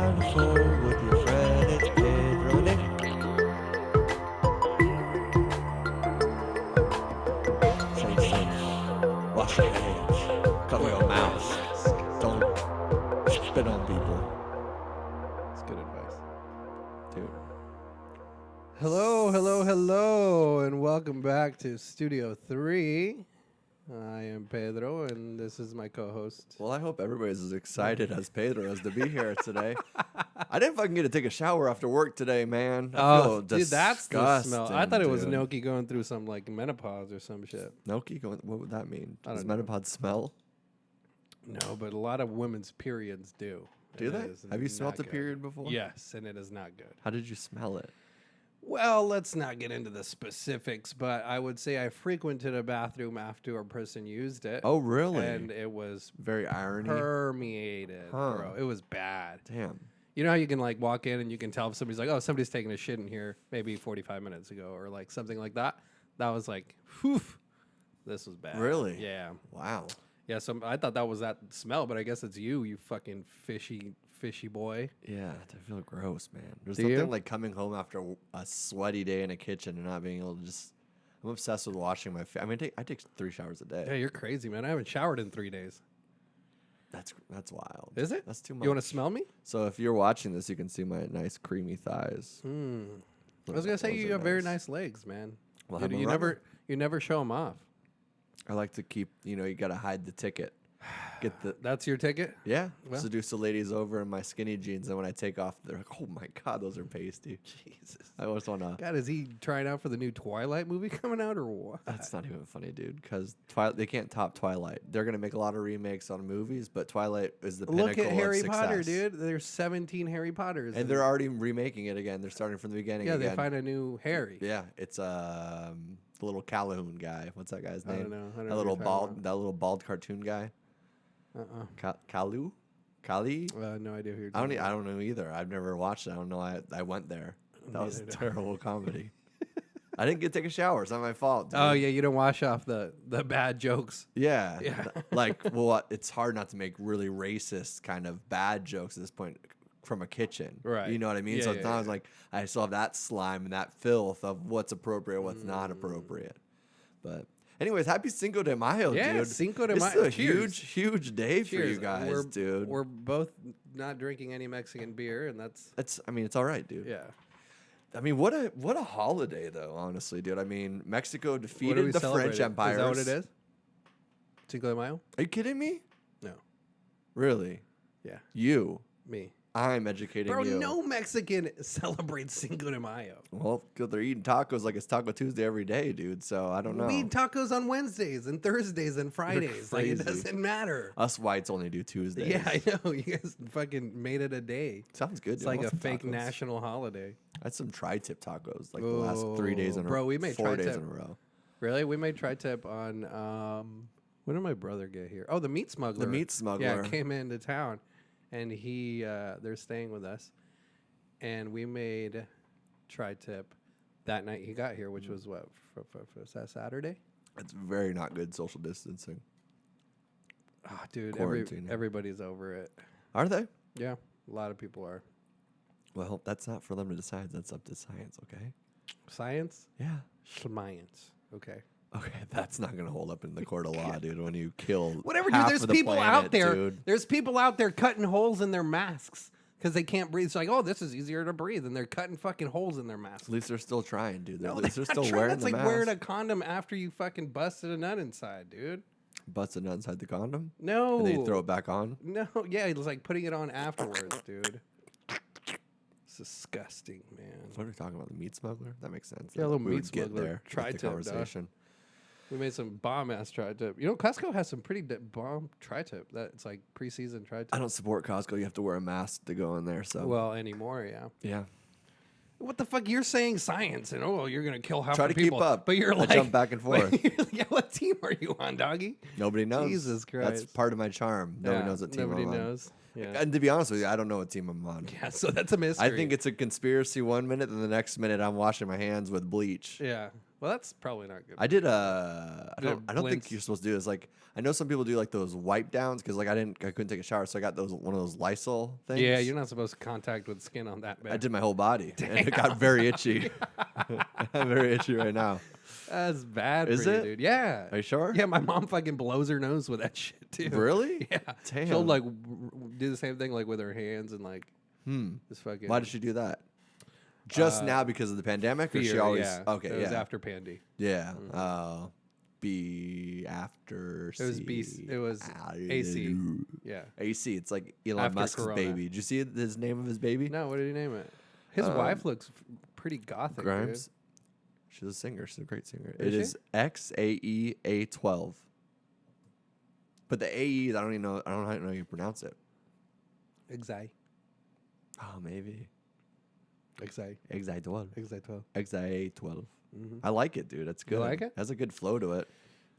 dinosaur with your friend, it's Pedro Nick. Stay safe. Wash your hands. Cover your mouth. Don't spit on people. That's good advice. Dude. Hello, and welcome back to Studio 3. I am Pedro, and this is my co-host. Well, I hope everybody's as excited as Pedro is to be here today. I didn't fucking get to take a shower after work today, man. I feel Dude, that's the smell. I thought it was dude. Noki going through some like menopause or some shit. Noki going? What would that mean? I Does don't know. menopause smell? No, but a lot of women's periods do. Do And they? it is Have you smelled not the good. period before? Yes, and it is not good. How did you smell it? Well, let's not get into the specifics, but I would say I frequented a bathroom after a person used it. Oh, really? And it was Very irony. permeated, Huh. bro. It was bad. Damn. You know how you can like walk in and you can tell if somebody's like, oh, somebody's taking a shit in here maybe 45 minutes ago or like something like that. That was like, whew, this was bad. Really? Yeah. Wow. Yeah, so I thought that was that smell, but I guess it's you fucking fishy boy. Yeah, I feel gross, man. There's Do you? something like coming home after a sweaty day in a kitchen and not being able to just. I'm obsessed with washing my face. I mean, I take 3 showers a day. Yeah, you're crazy, man. I haven't showered in 3 days. That's wild. Is it? That's too much. You want to smell me? So if you're watching this, you can see my nice creamy thighs. I was gonna say Those you are have very nice. nice legs, man. Well, you I'm a you runner. never show them off. I like to keep. You gotta hide the ticket. Get the. That's your ticket? Yeah, Well. seduce the ladies over in my skinny jeans, and when I take off, they're like, "Oh my god, those are pasty." Jesus. I always wanna. God, is he trying out for the new Twilight movie coming out or what? That's not even funny, dude. Because they can't top Twilight. They're gonna make a lot of remakes on movies, but Twilight is the Look pinnacle at Harry of Potter, success. dude. There's 17 Harry Potters. And they're already remaking it again. They're starting from the beginning. yeah, again. they find a new Harry. Yeah, it's the little Calhoun guy. What's that guy's I name? don't know. I don't know That what little you're talking that little bald cartoon guy. Kalu, Kali. No idea who you're I talking about. don't know either. I've never watched it. I don't know. I went there. That was Neither do I. terrible comedy. I didn't get to take a shower. It's not my fault. Dude. Oh, yeah, you don't wash off the bad jokes. Yeah. Yeah. It's hard not to make really racist kind of bad jokes at this point from a kitchen. Right. You know what I mean? Yeah, So yeah, it's not yeah. like I still have that slime and that filth of what's appropriate, what's not appropriate. But anyways, happy Cinco de Mayo, Yeah, dude. Cinco de This Mayo. is a Cheers. huge day for you Cheers. guys, dude. We're both not drinking any Mexican beer, and that's, It's all right, dude. yeah. I mean, what a holiday though, honestly, dude. I mean, Mexico What are we defeated the French celebrating? empires. Is that what it is? Cinco de Mayo? Are you kidding me? No. Really? Yeah. You. Me. I'm educating Bro, you. no Mexican celebrates Cinco de Mayo. Well, 'cause they're eating tacos like it's Taco Tuesday every day, dude. So I don't know. We eat tacos on Wednesdays and Thursdays and Fridays. Like, it crazy. doesn't matter. Us whites only do Tuesdays. Yeah, I know. You guys fucking made it a day. Sounds good. It's dude. I like a want some fake tacos. national holiday. I had some tri-tip tacos like the last 3 days in a row. Bro, we made 4 days tri-tip. in a row. Really? We made tri-tip on, when did my brother get here? Oh, the meat smuggler. The meat smuggler. Yeah, came into town, and they're staying with us, and we made tri-tip that night he got here, which was what, was that Saturday? It's very not good social distancing. Oh, dude, Quarantine. everybody's over it. Are they? Yeah, a lot of people are. Well, that's not for them to decide. That's up to science, okay? Science? Yeah. Science. Okay. Okay, that's not going to hold up in the court of law, dude, when you kill Whatever, dude. half There's of the people planet, out there. dude. There's people out there cutting holes in their masks because they can't breathe. It's like, oh, this is easier to breathe, and they're cutting fucking holes in their masks. At least they're still trying, dude. No, At least they're they're still not wearing trying. the That's like mask. wearing a condom after you fucking busted a nut inside, dude. Busted nut inside the condom? No. And then you throw it back on? No, yeah, it was like putting it on afterwards, dude. It's disgusting, man. What are we talking about? The meat smuggler? That makes sense. Yeah, a little We meat would get smuggler there with tri-tip, the dog. conversation. We made some bomb-ass tri-tip. You know, Costco has some pretty bomb tri-tip. It's like preseason tri-tip. I don't support Costco. You have to wear a mask to go in there. So Well, anymore, yeah. yeah, What the fuck? You're saying science, and you're gonna kill half try the to keep people. up. But you're I like jump back and forth. Yeah, what team are you on, doggy? Nobody knows. Jesus That's Christ. part of my charm. Nobody knows what team Nobody I'm on. knows. Yeah. And to be honest with you, I don't know what team I'm on. Yeah, so that's a mystery. I think it's a conspiracy one minute, and the next minute I'm washing my hands with bleach. Yeah. Well, that's probably not good. I did I don't Blintz. think you're supposed to do this. Like I know some people do like those wipe downs because like I couldn't take a shower, so I got one of those Lysol things. Yeah, you're not supposed to contact with skin on that bad. I did my whole body, and it got very itchy. I'm very itchy right now. That's bad Is for you, it? dude. Yeah. Are you sure? Yeah, my mom fucking blows her nose with that shit, too. Really? Yeah. Damn. She'll, like, do the same thing, like, with her hands and, like, just fucking... Why did she do that? Just now because of the pandemic, or she fear, always? yeah. Okay, It yeah. was after Pandy. Yeah. B after C. It was B. It was AC. Yeah. AC. It's like Elon After Musk's Corona. baby. Did you see his name of his baby? No, what did he name it? His wife looks pretty gothic, Grimes. dude. She's a singer. She's a great singer. Is It she? is XAEA12. But the AE, I don't know how you pronounce it. Exai. Oh, maybe. Exai. XI12. Exai 12. XIA12. I like it, dude. It's good. like it? Has a good flow to it.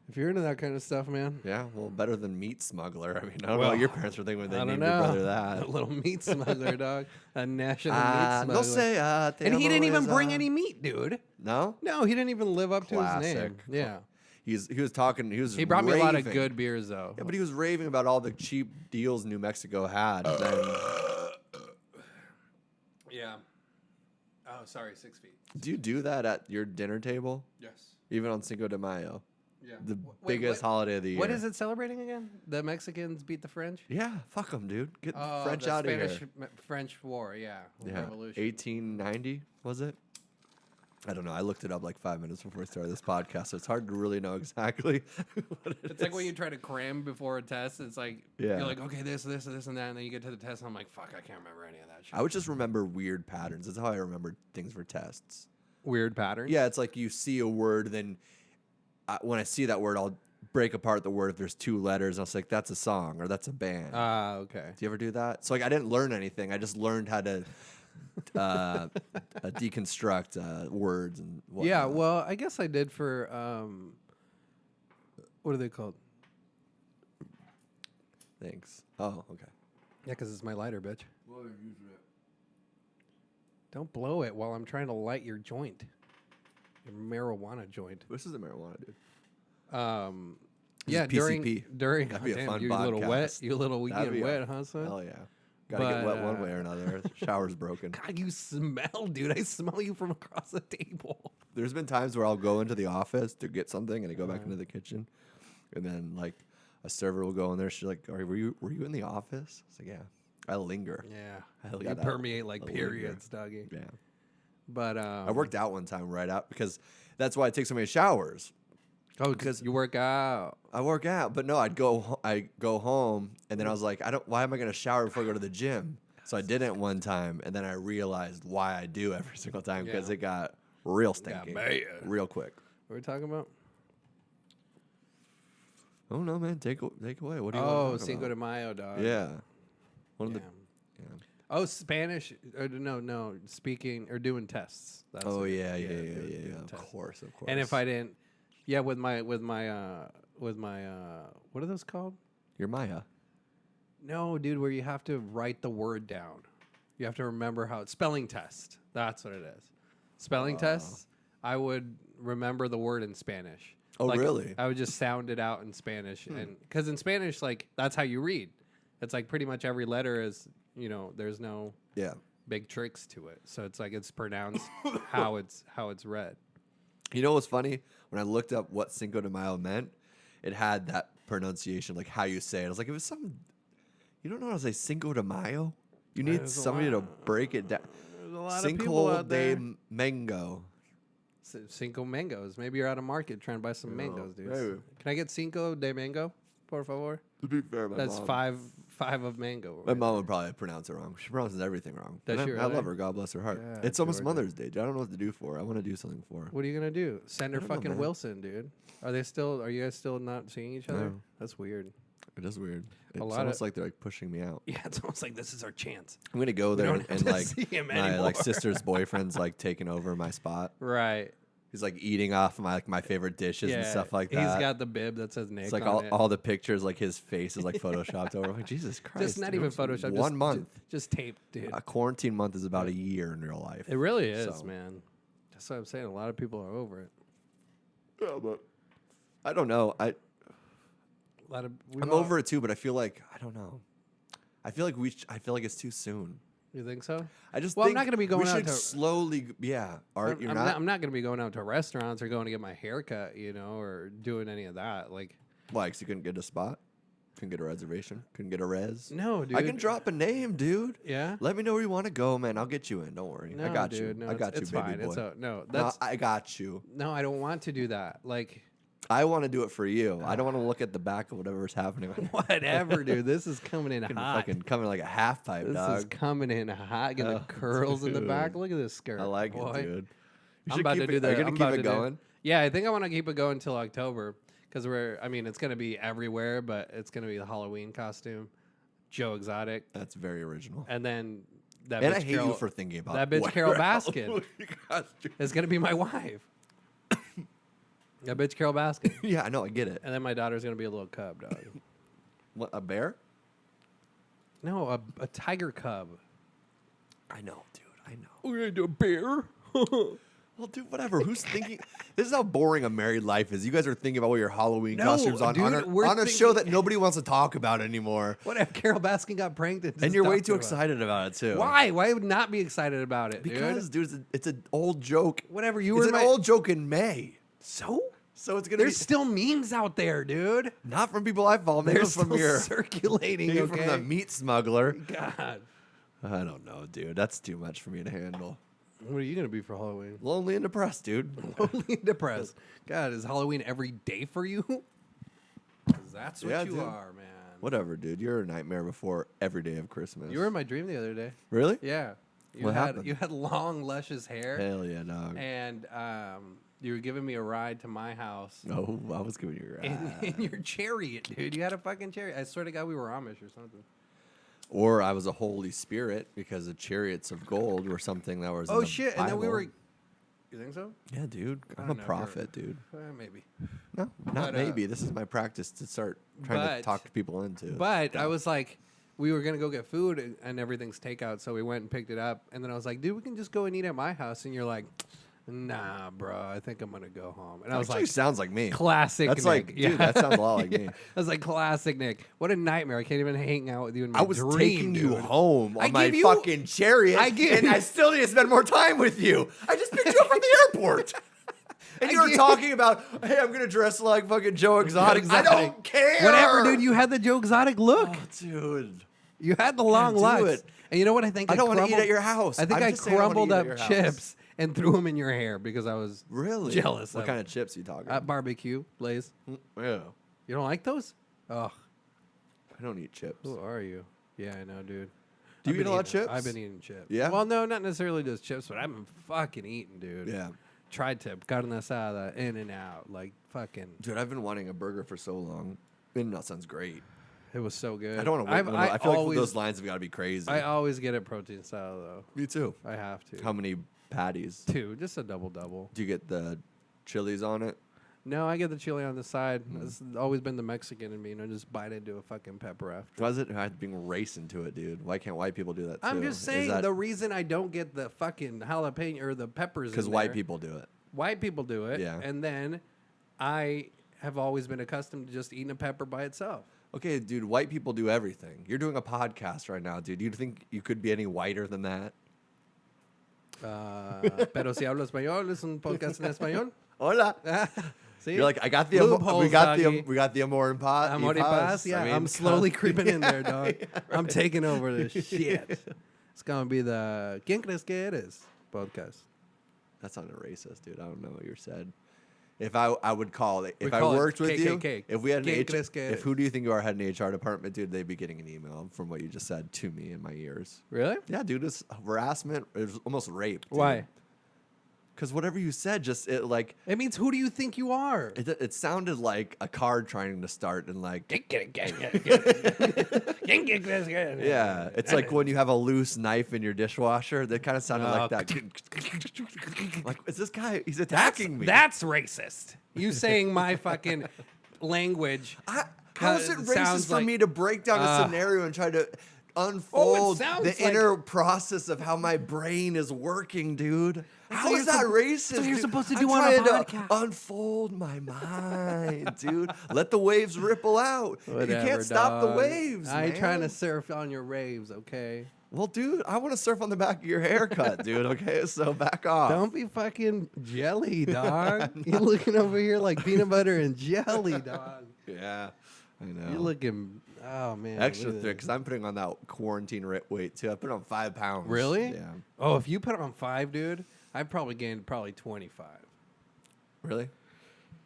If you're into that kind of stuff, man. Yeah, well, better than Meat Smuggler. I mean, I don't know Well, what your parents were thinking when they I don't named know. your brother that. A little meat smuggler, dog. A national meat smuggler. No say, And he didn't even bring any meat, dude. No? No, he didn't even live up to his Classic. name. Yeah. He was talking. He brought me a lot of raving. good beers, though. Yeah, but he was raving about all the cheap deals New Mexico had. And then, Yeah. Oh, sorry, 6 feet. do you do that at your dinner table? Yes. Even on Cinco de Mayo? Yeah. The biggest holiday of the year. What is it celebrating again? The Mexicans beat the French? Yeah, fuck them, dude. Get the Oh, French the out of Spanish here. French War, yeah. Yeah, Revolution. 1890, was it? I don't know. I looked it up like 5 minutes before we started this podcast, so it's hard to really know exactly what It's like when you try to cram before a test. It's like, Yeah. you're like, okay, this, and that, and then you get to the test, and I'm like, fuck, I can't remember any of that shit. I would just remember weird patterns. That's how I remember things for tests. Weird pattern? Yeah, it's like you see a word, then when I see that word, I'll break apart the word if there's 2 letters. And I was like, that's a song or that's a band. Okay. Do you ever do that? So like, I didn't learn anything. I just learned how to deconstruct words and whatnot. Yeah, well, I guess I did for, what are they called? Thanks. Oh, okay. Yeah, because it's my lighter, bitch. Don't blow it while I'm trying to light your joint. Your marijuana joint. This is a marijuana, dude. This Yeah, is PCP. during That'd be a goddamn, fun you little wet, podcast. you little That'd be getting wet, huh, son? Hell yeah. Gotta get But, wet one way or another. Shower's broken. God, you smell, dude. I smell you from across the table. There's been times where I'll go into the office to get something and I go back into the kitchen, and then like a server will go in there. She's like, were you in the office?" It's like, "Yeah." I linger. Yeah, Hell you yeah, that- permeate like that periods, doggy. Yeah. But I worked out one time right out because that's why I take so many showers. Oh, because you work out. I work out, but no, I go home, and then I was like, why am I going to shower before I go to the gym? So I didn't one time, and then I realized why I do every single time because Yeah. it got real stinky, bad. real quick. What are we talking about? Oh no, man, take away. What do you Oh, want to talk Cinco de about? Mayo, dog. Yeah, one of Yeah. the. Yeah. Oh, Spanish. No. Speaking or doing tests. That's Oh what- yeah. doing Of tests. course. And if I didn't, yeah, with my what are those called? You're Maya. No, dude, where you have to write the word down. You have to remember how it's spelling test. That's what it is. Spelling tests. I would remember the word in Spanish. Oh, really? I would just sound it out in Spanish, and because in Spanish, like that's how you read. It's like pretty much every letter is, there's no Yeah. big tricks to it. So it's like it's pronounced how it's read. You know what's funny? When I looked up what Cinco de Mayo meant, it had that pronunciation, like how you say it. I was like, it was something. You don't know how to say Cinco de Mayo? You need There's a somebody to lot- break it down. There's a lot of people Cinco out there. de Mango. Cinco mangoes. Maybe you're out of market trying to buy some mangoes, dude. maybe. Can I get cinco de mango, por favor? To be fair, my That's mom, five of mango. My right mom would probably pronounce it wrong. She pronounces everything wrong. Does And she I really? love her. God bless her heart. Yeah, It's almost Georgia. Mother's Day. Dude. I don't know what to do for her. I want to do something for her. What are you gonna do? Send her I don't know, fucking man. Wilson, dude. Are you guys still not seeing each other? No. That's weird. It is weird. It's lot almost of- like they're like pushing me out. Yeah, it's almost like this is our chance. I'm gonna go there don't have and to like see him my like anymore. sister's boyfriend's like taking over my spot. Right. He's like eating off my favorite dishes and stuff like that. He's got the bib that says Nick. It's like on it. all the pictures, like his face is like photoshopped over. I'm like, Jesus Christ. Just not dude, even it's Photoshop. 1 month. Just taped, dude. A quarantine month is about a year in real life. It really is, So. man. That's what I'm saying. A lot of people are over it. Yeah, but I don't know. I'm over it too, but I feel like I don't know. I feel like it's too soon. You think so? I just Well, think I'm not gonna be going we out should to- slowly. Yeah, Art, you're not. I'm not going to be going out to restaurants or going to get my hair cut, or doing any of that. Like, Why? 'Cause you couldn't get a spot, couldn't get a reservation, couldn't get a res. no, dude. I can drop a name, dude. Yeah. Let me know where you want to go, man. I'll get you in. Don't worry. I No, got dude, you. no, I got you, it's baby fine. boy. No, No, that's I got you. no. I don't want to do that. Like, I want to do it for you. I don't want to look at the back of whatever's happening. whatever, dude. This is coming in Fucking hot. fucking coming like a half pipe, This dog. is coming in hot. Get the Oh, curls in the back. dude. Look at this skirt. I like boy. it, dude. You I'm should about keep to do it- the. Are you gonna I'm keep about it to do- going? Yeah, I think I want to keep it going until October because it's gonna be everywhere, but it's gonna be the Halloween costume, Joe Exotic, That's very original. and then that. And bitch I hate Carol, you for thinking about that bitch what Carol your Baskin Halloween costume- is gonna be my wife. That bitch Carol Baskin, Yeah, I know. I get it. and then my daughter's gonna be a little cub dog. What, a bear? No, a tiger cub. I know, dude. I know. We're gonna do a bear. Well, dude, whatever. Who's thinking? This is how boring a married life is. You guys are thinking about what your Halloween No, costumes on dude, we're on a show thinking- that nobody wants to talk about anymore. What if Carol Baskin got pranked? And you're way too excited about it too. Why? Why would not be excited about it? Because, dude? dude, it's an old joke. Whatever. You It's were an old joke in May. So So it's gonna there's be still memes out there, dude. not from people I follow. Maybe They're from still your circulating. maybe Okay. from the meat smuggler. God, I don't know, dude. That's too much for me to handle. what are you gonna be for Halloween? Lonely and depressed, dude. Lonely and depressed. God, is Halloween every day for you? 'Cause that's what Yeah, you dude. are, man. Whatever, dude. You're a nightmare before every day of Christmas. You were in my dream the other day. Really? Yeah. You What had happened? you had long, luscious hair, Hell yeah, dog. and you were giving me a ride to my house. Oh, I was giving you a ride. In your chariot, dude. You had a fucking chariot. I swear to God, we were Amish or something. Or I was a Holy Spirit because the chariots of gold were something that was. in Oh the shit! And then we Bible. were. You think so? Yeah, dude. I I'm a don't know, prophet, dude. Maybe. No, not But, maybe. This is my practice to start trying to but- talk people into. But I stuff. was like, we were gonna go get food and everything's takeout, so we went and picked it up. And then I was like, dude, we can just go and eat at my house. And you're like, nah, bro, I think I'm gonna go home. And I was Actually like, sounds like me. classic. That's Nick. like, dude, that sounds a lot like me. I was like, classic Nick. What a nightmare! I can't even hang out with you in my I was dream, taking you dude. home I on my give you- fucking chariot, I give and you- I still need to spend more time with you. I just picked you up from the airport. And you were give- talking about, hey, I'm gonna dress like fucking Joe Exotic. I Exotic. don't care. Whatever, dude. You had the Joe Exotic look. Oh, dude. You had the long do legs. it. And you know what I think? I don't want to eat crumbled- at your house. I think I'm I just saying I wanna crumbled eat at up your house. chips and threw them in your hair because I was Really? jealous. What of kind of chips are you talking about? barbecue, Blaze? Yeah. You don't like those? Oh, I don't eat chips. who are you? Yeah, I know, dude. Do you I've eat been a lot of eating- chips? I've been eating chips. Yeah? Well, no, not necessarily just chips, but I've been fucking eating, dude. Yeah. Tri-tip, carne asada, in and out, like fucking. Dude, I've been wanting a burger for so long. And that sounds great. It was so good. I don't want to wait. I feel always, like those lines have got to be crazy. I always get it protein style though. Me too. I have to. How many patties? 2, just a double. Do you get the chilies on it? No, I get the chili on the side. Hmm. It's always been the Mexican in me, just bite into a fucking pepper after. Was it? I've been racing to it, dude. Why can't white people do that too? I'm just saying the reason I don't get the fucking jalapeno or the peppers because in white there- people do it. White people do it. Yeah. And then I have always been accustomed to just eating a pepper by itself. Okay, dude. White people do everything. You're doing a podcast right now, dude. You think you could be any whiter than that? Pero si hablo español, es un podcast en español. Hola. See? You're like, I got the Loopholes, we got doggy. the Amor y Paz. Amor y Paz, yeah. I mean, I'm slowly creeping in there, dog. Yeah, I'm taking over this shit. It's gonna be the ¿Quién crees que eres? Podcast. That sounded racist, dude. I don't know what you said. If I would call it, We if I call it worked with KKK. you, if we had an ¿Quién crees que if eres? who do you think you are had an HR department, dude, they'd be getting an email from what you just said to me in my ears. Really? Yeah, dude, it's harassment. It was almost rape. Dude. Why? Because whatever you said, just it like It means who do you think you are? it sounded like a car trying to start and like yeah, it's like when you have a loose knife in your dishwasher. That kind of sounded like that. Like, is this guy? He's attacking me. That's racist. You saying my fucking language. How is it racist sounds for like- me to break down a scenario and try to unfold sounds the like- inner process of how my brain is working, dude? How what is you're that sup- racist? that's what you're dude? supposed to I'm do on a trying podcast. to unfold my mind, dude. Let the waves ripple out. you Whatever, can't stop the dog. waves. I ain't man. trying to surf on your waves, okay? Well, dude, I want to surf on the back of your haircut, dude. Okay, so back off. Don't be fucking jelly, dog. You're looking over here like peanut butter and jelly, dog. Yeah, I know. You're looking. Oh man. extra look at thick this. because I'm putting on that quarantine weight too. I put on 5 pounds. Really? Yeah. Oh, if you put on 5, dude, I'd probably gained 25. Really?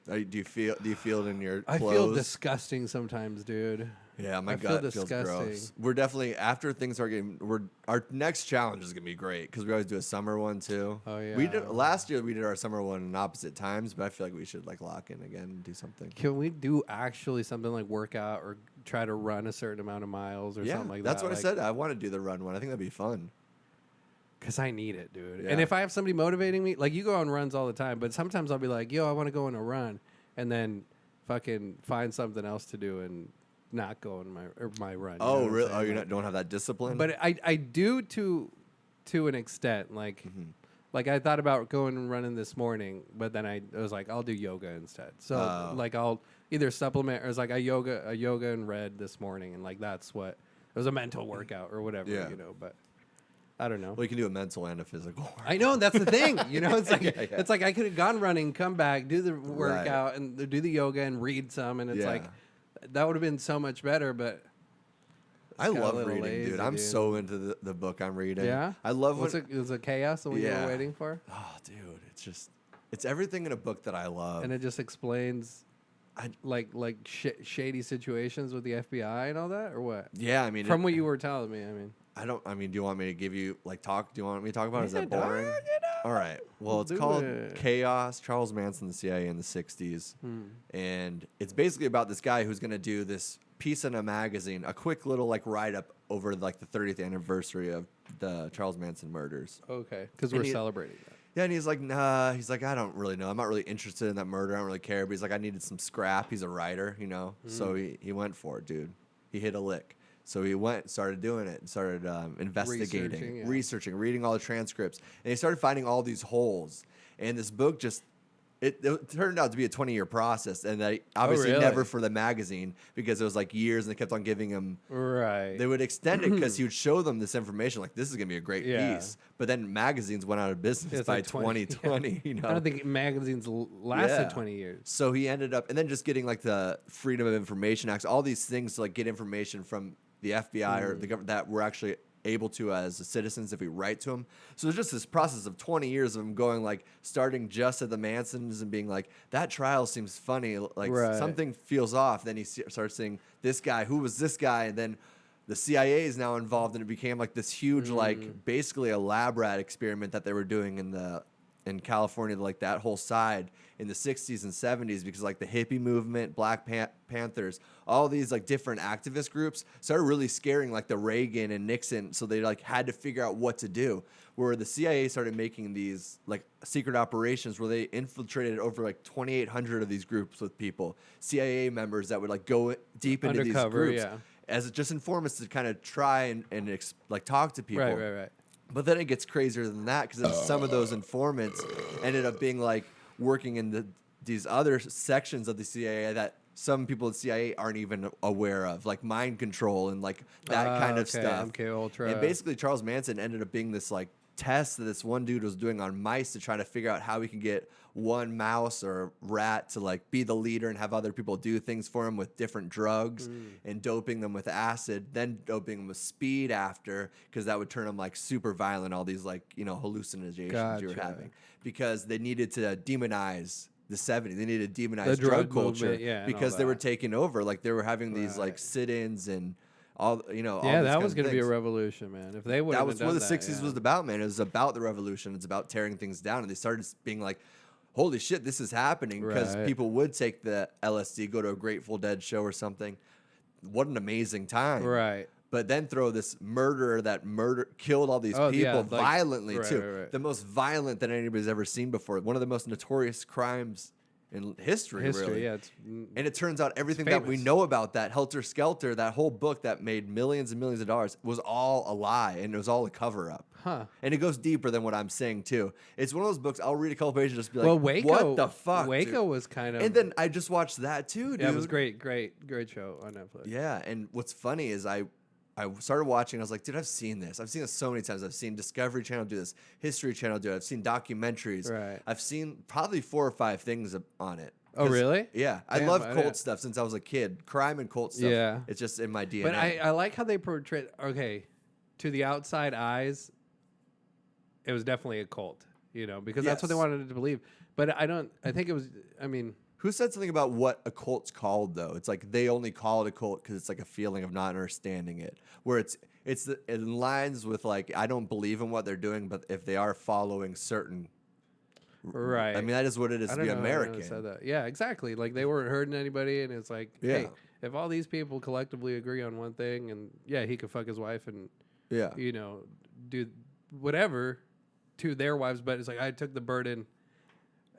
Do you feel it in your I clothes? feel disgusting sometimes, dude. Yeah, my I feel gut feels disgusting. gross. We're definitely after things are getting. Our next challenge is gonna be great because we always do a summer one too. Oh, We yeah. did last year. We did our summer one in opposite times, but I feel like we should like lock in again and do something. Can we do actually something like workout or try to run a certain amount of miles or Yeah, something like that's that? what I said. I want to do the run one. I think that'd be fun. Because I need it, dude. Yeah. And if I have somebody motivating me, like you go on runs all the time, but sometimes I'll be like, yo, I want to go on a run. And then fucking find something else to do and not go on my run. You know Oh, what I'm really? saying? Oh, you Like- don't have that discipline. But I do to an extent. Like like I thought about going and running this morning, but then I was like, I'll do yoga instead. So Oh. like I'll either supplement or it's like a yoga and read this morning, and like that's what it was, a mental workout or whatever, Yeah. you know. But I don't know. well, you can do a mental and a physical. I know that's the thing, you know. It's like Yeah, yeah. it's like I could have gone running, come back, do the workout, and do the yoga and read some, and it's Yeah. like that would have been so much better. But I got a love little reading, lazy, dude. I'm dude. so into the book I'm reading. yeah, I love What's when. it was a chaos the one you Yeah. were waiting for, Oh, dude, it's everything in a book that I love. and it just explains I- like shady situations with the FBI and all that, or what? yeah, I mean, From what you were telling me, I mean, I mean, do you want me to give you like talk? Do you want me to talk about it? Is Yeah, that dog, boring? you know. All right. Well, it's Do called it. Chaos. Charles Manson, the CIA in the '60s, and it's basically about this guy who's going to do this piece in a magazine, a quick little like write up over like the 30th anniversary of the Charles Manson murders. okay, because And we're he- celebrating that. Yeah, and he's like, nah. He's like, I don't really know. I'm not really interested in that murder. I don't really care. But he's like, I needed some scrap. He's a writer, you know. So he went for it, dude. He hit a lick. So he went, started doing it, and started investigating, Researching, yeah. researching, reading all the transcripts, and he started finding all these holes. And this book just it turned out to be a 20-year process, and they obviously really? never for the magazine because it was like years, and they kept on giving him. Right. They would extend it because he would show them this information, like this is gonna be a great Yeah. piece. But then magazines went out of business It's by like 20 2020. You know, I don't think magazines lasted Yeah. 20 years. So he ended up, and then just getting like the Freedom of Information Act, all these things to like get information from the FBI or the government that we're actually able to as citizens if we write to them. So there's just this process of 20 years of him going like starting just at the Mansons and being like, that trial seems funny, like Right. something feels off. Then he starts saying, this guy, who was this guy? And then the CIA is now involved, and it became like this huge, like basically a lab rat experiment that they were doing in California, like that whole side in the 60s and 70s, because like the hippie movement, Black Panthers, all these like different activist groups started really scaring like the Reagan and Nixon. So they like had to figure out what to do, where the CIA started making these like secret operations where they infiltrated over like 2,800 of these groups with people, CIA members that would like go deep into Undercover, these groups yeah. as just informants to kind of try and like talk to people. Right. But then it gets crazier than that, because then some of those informants ended up being like working in these other sections of the CIA that some people at CIA aren't even aware of, like mind control and like that kind of okay, stuff. MK Ultra. And basically Charles Manson ended up being this like test that this one dude was doing on mice to try to figure out how he can get one mouse or rat to like be the leader and have other people do things for him with different drugs and doping them with acid, then doping them with speed after, because that would turn them like super violent, all these like, you know, hallucinations you were Gotcha. having, because they needed to demonize the 70s. They needed to demonize The drug drug culture movement, yeah, and all because they were that. taking over. Like they were having these like Right. sit-ins and all you know. All Yeah, these that kinds was of going to be a things. revolution, man. If they would That have was done what the that, 60s yeah. was about, man. It was about the revolution. It's about tearing things down. And they started being like, holy shit, this is happening. Because Right. people would take the LSD, go to a Grateful Dead show or something. What an amazing time. Right. But then throw this murderer that killed all these Oh, yeah, people like- violently, right, too. right, right. The most violent that anybody's ever seen before. One of the most notorious crimes in history, really. Yeah. It's, And it turns out everything that we famous. know about that Helter Skelter, that whole book that made millions and millions of dollars, was all a lie, and it was all a cover up. huh. And it goes deeper than what I'm saying too. It's one of those books I'll read a couple pages and just be like, Well, Waco. "What the fuck?" Waco dude? was kind of. And then I just watched that too, dude. yeah, it was great show on Netflix. Yeah, and what's funny is I started watching. I was like, dude, I've seen this. I've seen this so many times. I've seen Discovery Channel do this, History Channel do it. I've seen documentaries. Right. I've seen probably 4 or 5 things on it. Oh, really? Yeah, I Damn, love I cult didn't- stuff since I was a kid. Crime and cult stuff. Yeah. It's just in my DNA. But I like how they portrayed. Okay, to the outside eyes, it was definitely a cult. You know, because that's what they Yes. wanted to believe. But I don't. I think it was. I mean. Who said something about what a cult's called though? It's like they only call it a cult because it's like a feeling of not understanding it. Where it lines with like I don't believe in what they're doing, but if they are following certain, Right. I mean that is what it is I to don't be know who American. said that. Yeah, exactly. Like they weren't hurting anybody, and it's like, Yeah. hey, if all these people collectively agree on one thing, and yeah, he could fuck his wife and Yeah, you know do whatever to their wives, but it's like I took the burden,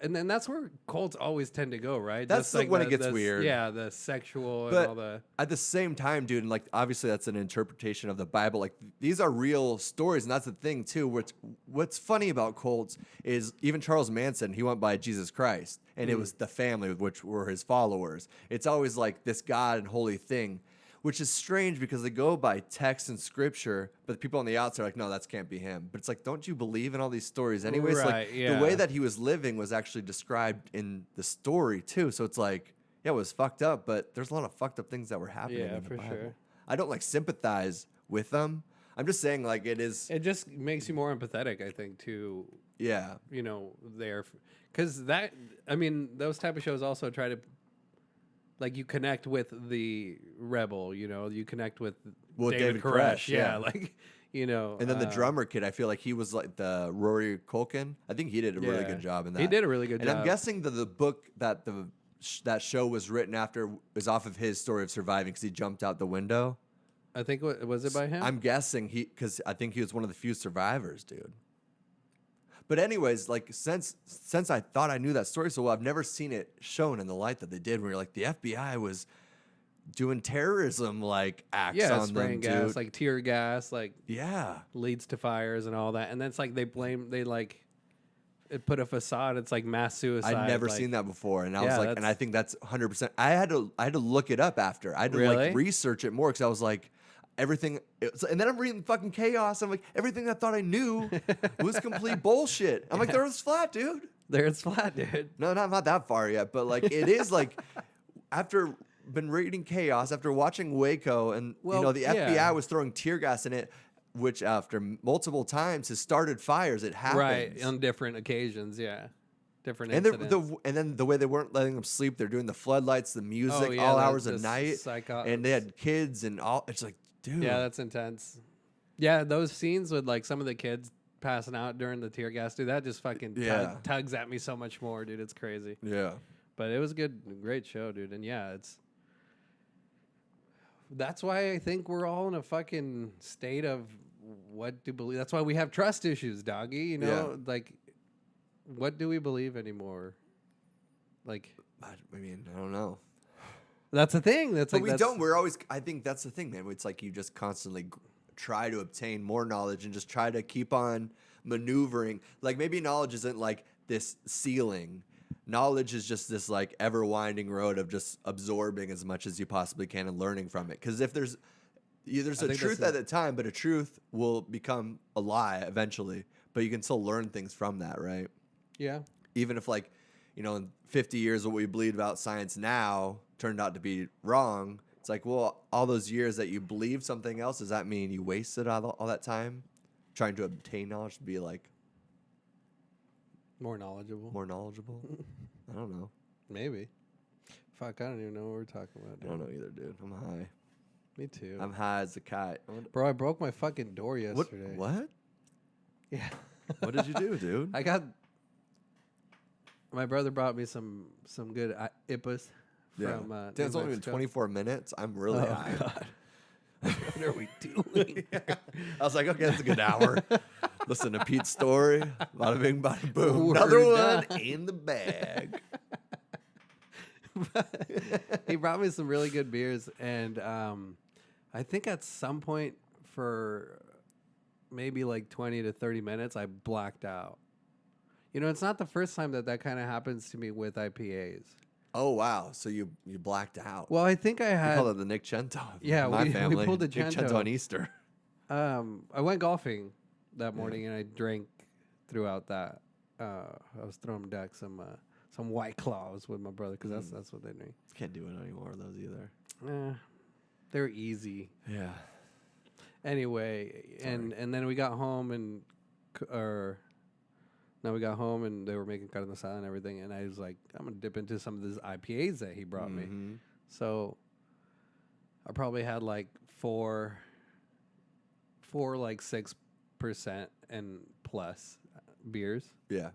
and then that's where cults always tend to go, right? That's Just like when it gets weird. Yeah, the sexual and But all the. at the same time, dude, and like obviously that's an interpretation of the Bible. Like these are real stories, and that's the thing too. What's funny about cults is even Charles Manson, he went by Jesus Christ, and it was the family which were his followers. It's always like this God and holy thing, which is strange because they go by text and scripture, but the people on the outside are like, no, that can't be him. But it's like, don't you believe in all these stories anyways? Right, like yeah. the way that he was living was actually described in the story too. So it's like, yeah, it was fucked up, but there's a lot of fucked up things that were happening Yeah, in the for Bible. sure. I don't like sympathize with them. I'm just saying like it is, It just makes you more empathetic, I think, to yeah. you know their, because that I mean those type of shows also try to. Like you connect with the rebel, you know, you connect with David Koresh, yeah, yeah. like you know, And then the drummer kid, I feel like he was like the Rory Culkin. I think he did a really yeah. good job in that. He did a really good and job. I'm guessing that the book that that show was written after is off of his story of surviving because he jumped out the window. I think was it by him? I'm guessing because I think he was one of the few survivors, dude. But anyways, like since I thought I knew that story so well, I've never seen it shown in the light that they did. Where you're like the FBI was doing terrorism like acts yeah, on spraying them, gas, dude. like tear gas, like Yeah, leads to fires and all that. And then it's like they like it put a facade. It's like mass suicide. I'd never like, seen that before, and I was Yeah, like, and I that's- think that's 100%. I had to look it up after. I had to Really? like research it more because I was like, everything. And then I'm reading fucking Chaos. I'm like, everything I thought I knew was complete bullshit. I'm like, the Earth's flat, dude. There it's flat, dude. No, not that far yet, but like it is like after been reading Chaos, after watching Waco, and Well, the yeah. FBI was throwing tear gas in it, which after multiple times has started fires. It happens. Right, on different occasions, yeah, different And incidents. and then the way they weren't letting them sleep, they're doing the floodlights, the music, yeah, all the- hours the of night, and they had kids and all. It's like, dude, Yeah, that's intense. Yeah, those scenes with like some of the kids passing out during the tear gas, dude, that just fucking Yeah. tugs at me so much more, dude. It's crazy. yeah, But it was good, great show, dude. And yeah, that's why I think we're all in a fucking state of what to believe. That's why we have trust issues, doggy. You know, like what do we believe anymore? Like I mean, I don't know, that's the thing. That's but like we that's, don't. We're always. I think that's the thing, man. It's like you just constantly try to obtain more knowledge and just try to keep on maneuvering. Like maybe knowledge isn't like this ceiling. Knowledge is just this like ever winding road of just absorbing as much as you possibly can and learning from it. Because if there's I a think truth that's at the time, but a truth will become a lie eventually. But you can still learn things from that, right? Yeah. Even if like, in 50 years what we believe about science now turned out to be wrong, it's like, well, all those years that you believed something else, does that mean you wasted all that time trying to obtain knowledge to be like More knowledgeable. more knowledgeable? I don't know. Maybe. Fuck, I don't even know what we're talking about. I don't know either, dude. I'm high. Me too. I'm high as a kite. Bro, I broke my fucking door yesterday. What? Yeah. What did you do, dude? My brother brought me some good IPAs from. Dude, it's only been 24 minutes. I'm really high. God. What are we doing? I was like, okay, that's a good hour. Listen to Pete's story. Bada bing, bada boom. We're Another done. one in the bag. He brought me some really good beers, and I think at some point for maybe like 20 to 30 minutes, I blacked out. You know, it's not the first time that kind of happens to me with IPAs. Oh, wow. So you blacked out. Well, I think I We had. call it the Nick Cento. Yeah, my family. we pulled the Nick Cento. Cento on Easter. I went golfing that morning, and I drank throughout that. I was throwing back some White Claws with my brother because that's what they drink. Can't do it anymore, those either. They're easy. Yeah. Anyway, and then we got home and we got home and they were making cut on the salad and everything, and I was like, I'm gonna dip into some of these IPAs that he brought me. So I probably had like four like 6% and plus beers. Yeah.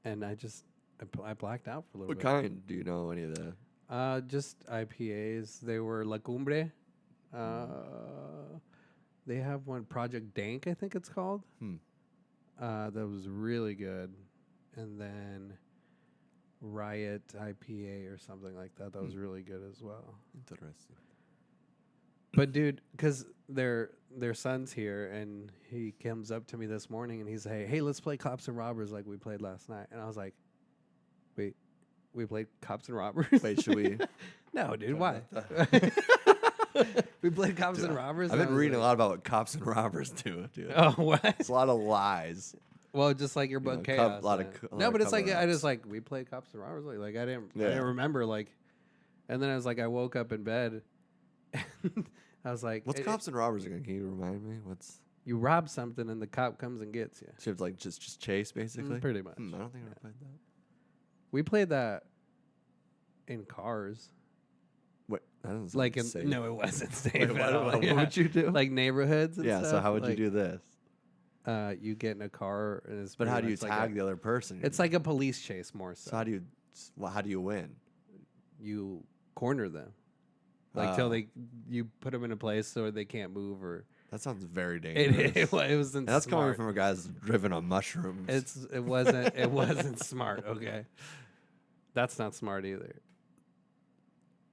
And I blacked out for a little What bit. kind? Do you know any of the? Just IPAs. They were La Cumbre. They have one, Project Dank, I think it's called. That was really good. And then Riot IPA or something like that. That was really good as well. Interesting. But dude, because their son's here, and he comes up to me this morning and he's like, hey, let's play Cops and Robbers like we played last night. And I was like, wait, we played Cops and Robbers? Wait, should we? No, dude, why? We played Cops and Robbers? I've been reading a lot about what cops and robbers do, dude. Oh, what? It's a lot of lies. Well, just like your book, Chaos. No, but it's like, I just like, we played Cops and Robbers. Like I didn't remember, like, and then I was like, I woke up in bed and I was like, what's Cops and Robbers again? Can you remind me? You rob something and the cop comes and gets you. So you have to like just chase basically? Pretty much. I don't think I ever played that. We played that in cars. Wait, that doesn't Like sound safe. no, it wasn't safe. Wait, at all. what would you do? Like neighborhoods and yeah, stuff. so how would like, you do this? You get in a car and it's But how pretty do you much tag the other person? It's like a police chase more so. So how do you win? You corner them. Like till you put them in a place so they can't move or. That sounds very dangerous. It wasn't. And that's smart. coming from a guy that's driven on mushrooms. It wasn't smart. Okay, that's not smart either.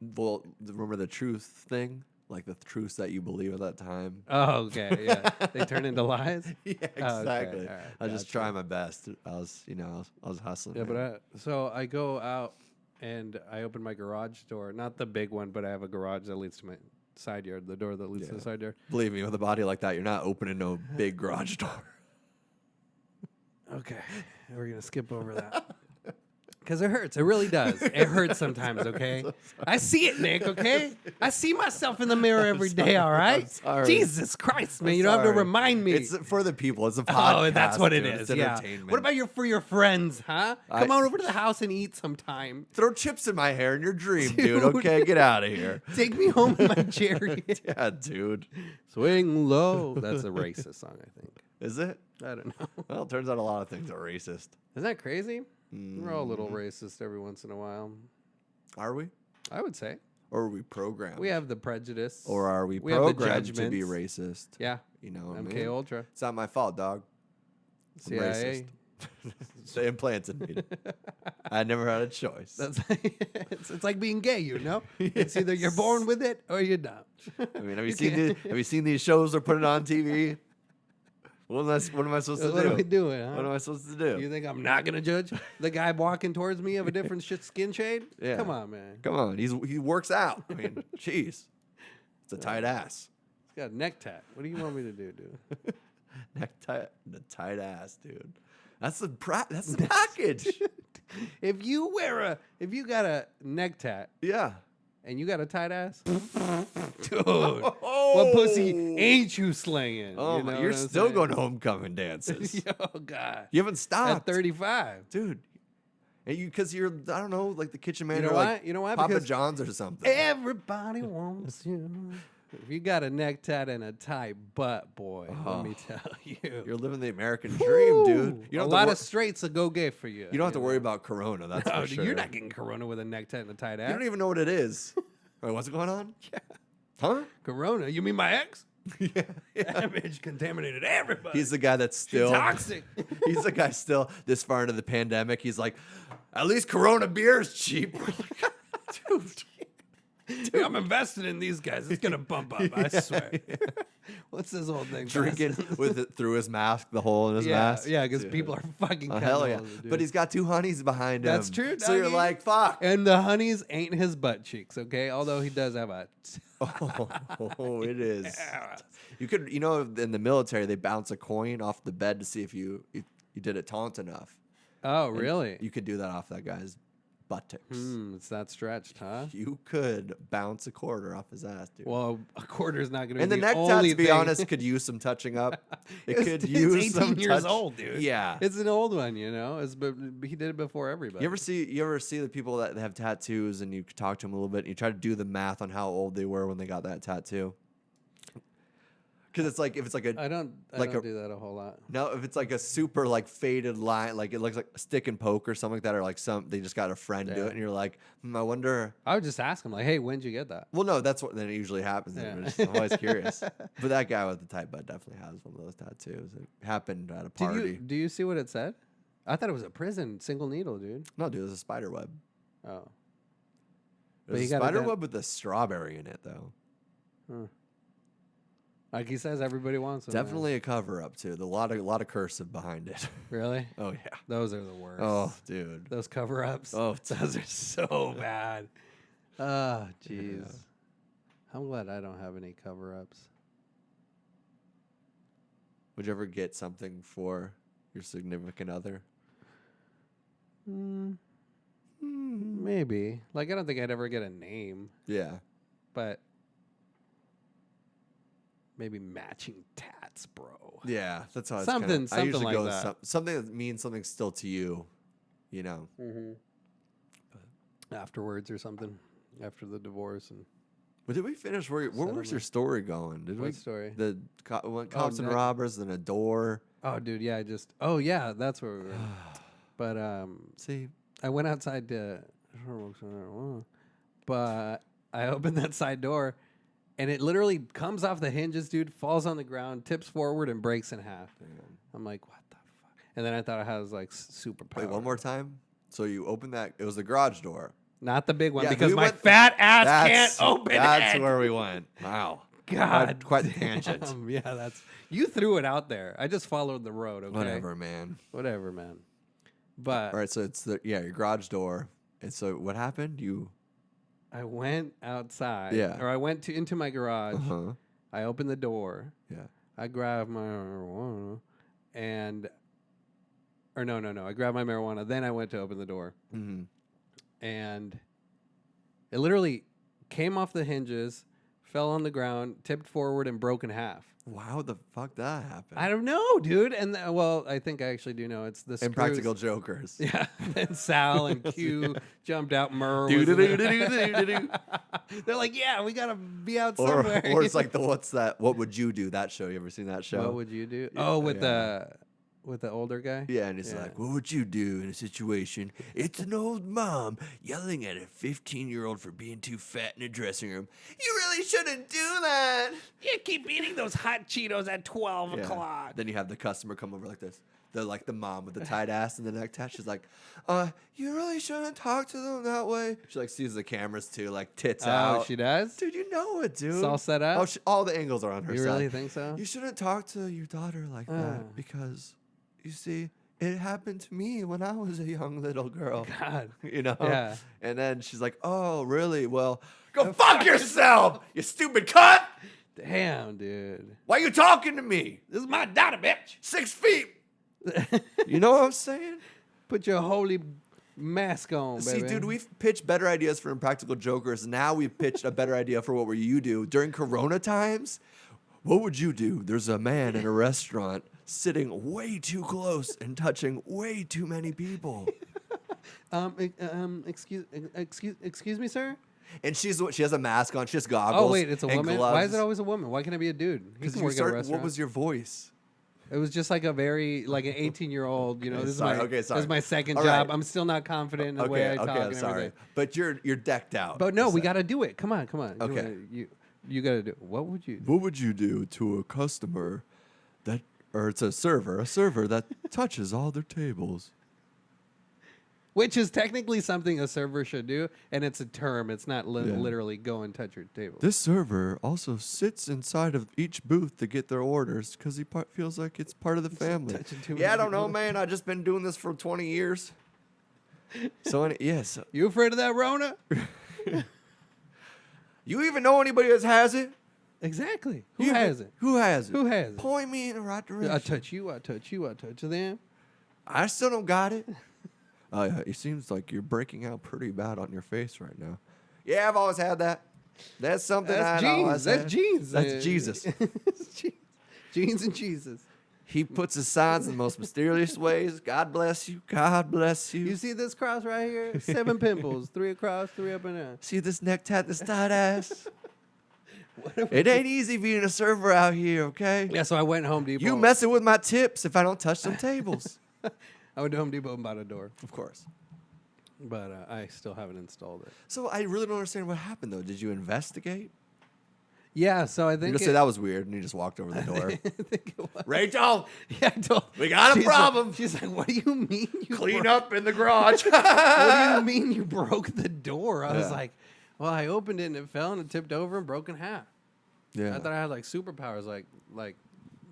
Well, remember the truth thing, like the truths that you believe at that time. Oh, okay, yeah, they turn into lies. Yeah, exactly. Oh, okay. All right, I was just trying my best. I was hustling. Yeah, man. so I go out and I open my garage door, not the big one, but I have a garage that leads to my side yard, the door that leads to the side yard. Believe me, with a body like that, you're not opening no big garage door. Okay, we're gonna skip over that. Because it hurts. It really does. It hurts sometimes, okay? I see it, Nick, okay? I see myself in the mirror every day, all right? I'm sorry. Jesus Christ, man. You don't have to remind me. It's for the people. It's a podcast. Oh, that's what it dude. is, It's yeah. entertainment. What about for your friends, huh? Come on over to the house and eat sometime. Throw chips in my hair in your dream, dude. Okay, get out of here. Take me home in my chariot. Yeah, dude. Swing low. That's a racist song, I think. Is it? I don't know. Well, it turns out a lot of things are racist. Isn't that crazy? We're all a little racist every once in a while. Are we? I would say. Or are we programmed? We have the prejudice. Or are we have the programmed to be judgments. racist? Yeah. You know what I MK mean? Ultra. It's not my fault, dog. I'm CIA. racist. They implanted me. I never had a choice. That's it's like being gay, you know? It's either you're born with it or you don't. I mean, have you seen these shows they're putting on TV? What am I supposed to do? What are we doing, huh? What am I supposed to do? You think I'm not going to judge the guy walking towards me of a different skin shade? Yeah. Come on, man. Come on, he works out. I mean, jeez, it's a tight ass. He's got a neck tat. What do you want me to do, dude? Necktie, the tight ass, dude. That's the package. If you got a neck tat Yeah. and you got a tight ass, dude, what pussy ain't you slaying? Oh, you know you're what I'm still saying? going to homecoming dances. Oh God. You haven't stopped. At 35. Dude. And because you're, I don't know, like the kitchen man, You know or why? like You know why? Papa Because John's or something. everybody wants you. If you got a neck tat and a tight butt, boy, let me tell you. You're living the American dream, dude. Woo! You A don't lot of straights will go gay for you. You don't have to worry about Corona. That's No, for sure. you're not getting Corona with a neck tat and a tight ass. You don't even know what it is. Wait, what's going on? Yeah. Huh? Corona? You mean my ex? yeah. That bitch contaminated everybody. He's the guy that's still She's toxic. He's the guy still this far into the pandemic. He's like, at least Corona beer is cheap. Dude. Dude, I'm invested in these guys. It's gonna bump up. I swear. What's this whole thing? Drinking with it through his mask, the hole in his mask. Yeah, because people are fucking. Oh, hell yeah! dude. But he's got 2 honeys behind him. That's true. So you're doggy. like, fuck. And the honeys ain't his butt cheeks, okay? Although he does have a. Oh, it is. You could, in the military, they bounce a coin off the bed to see if you did it taunt enough. Oh, And really? you could do that off that guy's buttocks. It's that stretched, huh? You could bounce a quarter off his ass, dude. Well, a quarter's not gonna. And be the the neck tat, only to be thing. honest, could use some touching up. It could It's use 18 some years touch- old, dude. Yeah. It's an old one, he did it before everybody. You ever see the people that have tattoos and you talk to them a little bit and you try to do the math on how old they were when they got that tattoo? Because it's like, if it's like a I don't do that a whole lot. no, if it's like a super like faded line, like it looks like a stick and poke or something like that, or like they just got a friend do Yeah. it, and you're like, I wonder. I would just ask him, like, "Hey, when'd you get that?" Well, no, that's what then it usually happens. Yeah. I'm always curious. But that guy with the tight butt definitely has one of those tattoos. It happened at a party. Do you see what it said? I thought it was a prison single needle, dude. No, dude, it was a spider web. Oh, It was he a got it spider done. web with a strawberry in it, though. like he says, everybody wants them. Definitely a cover up too. A lot of cursive behind it. Man. Really? Oh yeah. Those are the worst. Oh dude. Those cover-ups. Oh, those are so bad. Ah, jeez. Yeah. I'm glad I don't have any cover-ups. Would you ever get something for your significant other? Maybe. Like, I don't think I'd ever get a name, Yeah. but maybe matching tats, bro. Yeah. That's how it's Something I usually like go with that. something that means something still to you. Afterwards or something. After the divorce and But did we finish? Where was your story going? Did we? what story? The cops and next- robbers and a door. Oh, dude, yeah, oh, yeah, that's where we were. But See, I went outside to, but I opened that side door, and it literally comes off the hinges, dude, falls on the ground, tips forward, and breaks in half. I'm like, what the fuck? And then I thought I was like superpower. wait, one more time. So you opened that. It was the garage door. Not the big one, Yeah, because we my went- fat ass can't open That's it. where we went. Wow. God, Quite the tangent. damn. Yeah, you threw it out there. I just followed the road. Okay, Whatever, man. whatever, man. But All right, so it's your garage door. And so what happened? I went outside. Yeah. Or I went into my garage. Uh-huh. I opened the door. Yeah. I grabbed my marijuana and no. I grabbed my marijuana. Then I went to open the door. Mm-hmm. And it literally came off the hinges, fell on the ground, tipped forward, and broke in half. Wow, how the fuck that happened? I don't know, dude. And well, I think I actually do know. It's the screws. Impractical Jokers. Yeah. And Sal and Q jumped out. Murr was Do-do-do-do-do-do-do. They're like, yeah, we gotta be out or somewhere. it's like what's that? What would you do? That show. You ever seen that show? What would you do? Yeah, Oh, with yeah. the older guy. Yeah, and it's Yeah. like, what would you do in a situation? It's an old mom yelling at a 15-year-old for being too fat in a dressing room. You really shouldn't do that. You keep eating those hot Cheetos at 12 Yeah. o'clock. Then you have the customer come over like this. They're like the mom with the tight ass and the neck tat. She's like, you really shouldn't talk to them that way. She like sees the cameras too, like tits Oh, out. she does? Dude, you know it, dude. It's all set up? Oh, all the angles are on her You side. really think so? You shouldn't talk to your daughter like Oh. that because, you see, it happened to me when I was a young little girl. God. You know? Yeah. And then she's like, oh, really? Well, go fuck yourself, you stupid cunt. Damn, dude. Why you talking to me? This is my daughter, bitch. 6 feet. You know what I'm saying? Put your holy mask on, See, baby. dude, we've pitched better ideas for Impractical Jokers. Now we've pitched a better idea for what you do. During Corona times, what would you do? There's a man in a restaurant sitting way too close and touching way too many people. Excuse me, sir. And she has a mask on. She has goggles. Oh wait, it's a and woman. gloves. Why is it always a woman? Why can't it be a dude? He can work at a restaurant. What was your voice? It was just like an 18-year-old. You know, this is my second All job. right. I'm still not confident in the way I talk and everything. But you're decked out. But no, we got to do it. Come on. Okay. You got to do it. What would you do? What would you do to a customer or it's a server that touches all their tables? Which is technically something a server should do, and it's a term. It's not literally go and touch your table. This server also sits inside of each booth to get their orders because he feels like it's part of the family. Yeah, I don't know, man. I've just been doing this for 20 years. So, yes. You afraid of that Rona? You even know anybody that has it? Exactly. Who has it? Who has it? Who has it? Point me in the right direction. I touch you. I touch you. I touch them. I still don't got it. It seems like you're breaking out pretty bad on your face right now. Yeah, I've always had that. That's something That's I always genes. That's had. genes. That's Jesus. Genes and Jesus. He puts his signs in the most mysterious ways. God bless you. God bless you. You see this cross right here? 7 pimples. 3 across, 3 up and down. See this neck tat, this tight ass? It ain't easy being a server out here, okay? Yeah, so I went Home Depot. You messing with my tips if I don't touch some tables. I went to Home Depot and bought a door. Of course. But I still haven't installed it. So I really don't understand what happened, though. Did you investigate? Yeah, so I think... You just said that was weird, and you just walked over the door. I think it was. Rachel! Yeah, I told... We got a problem! She's like, what do you mean you... Clean up in the garage. What do you mean you broke the door? I was Yeah. like, well, I opened it and it fell and it tipped over and broke in half. Yeah. I thought I had like superpowers, like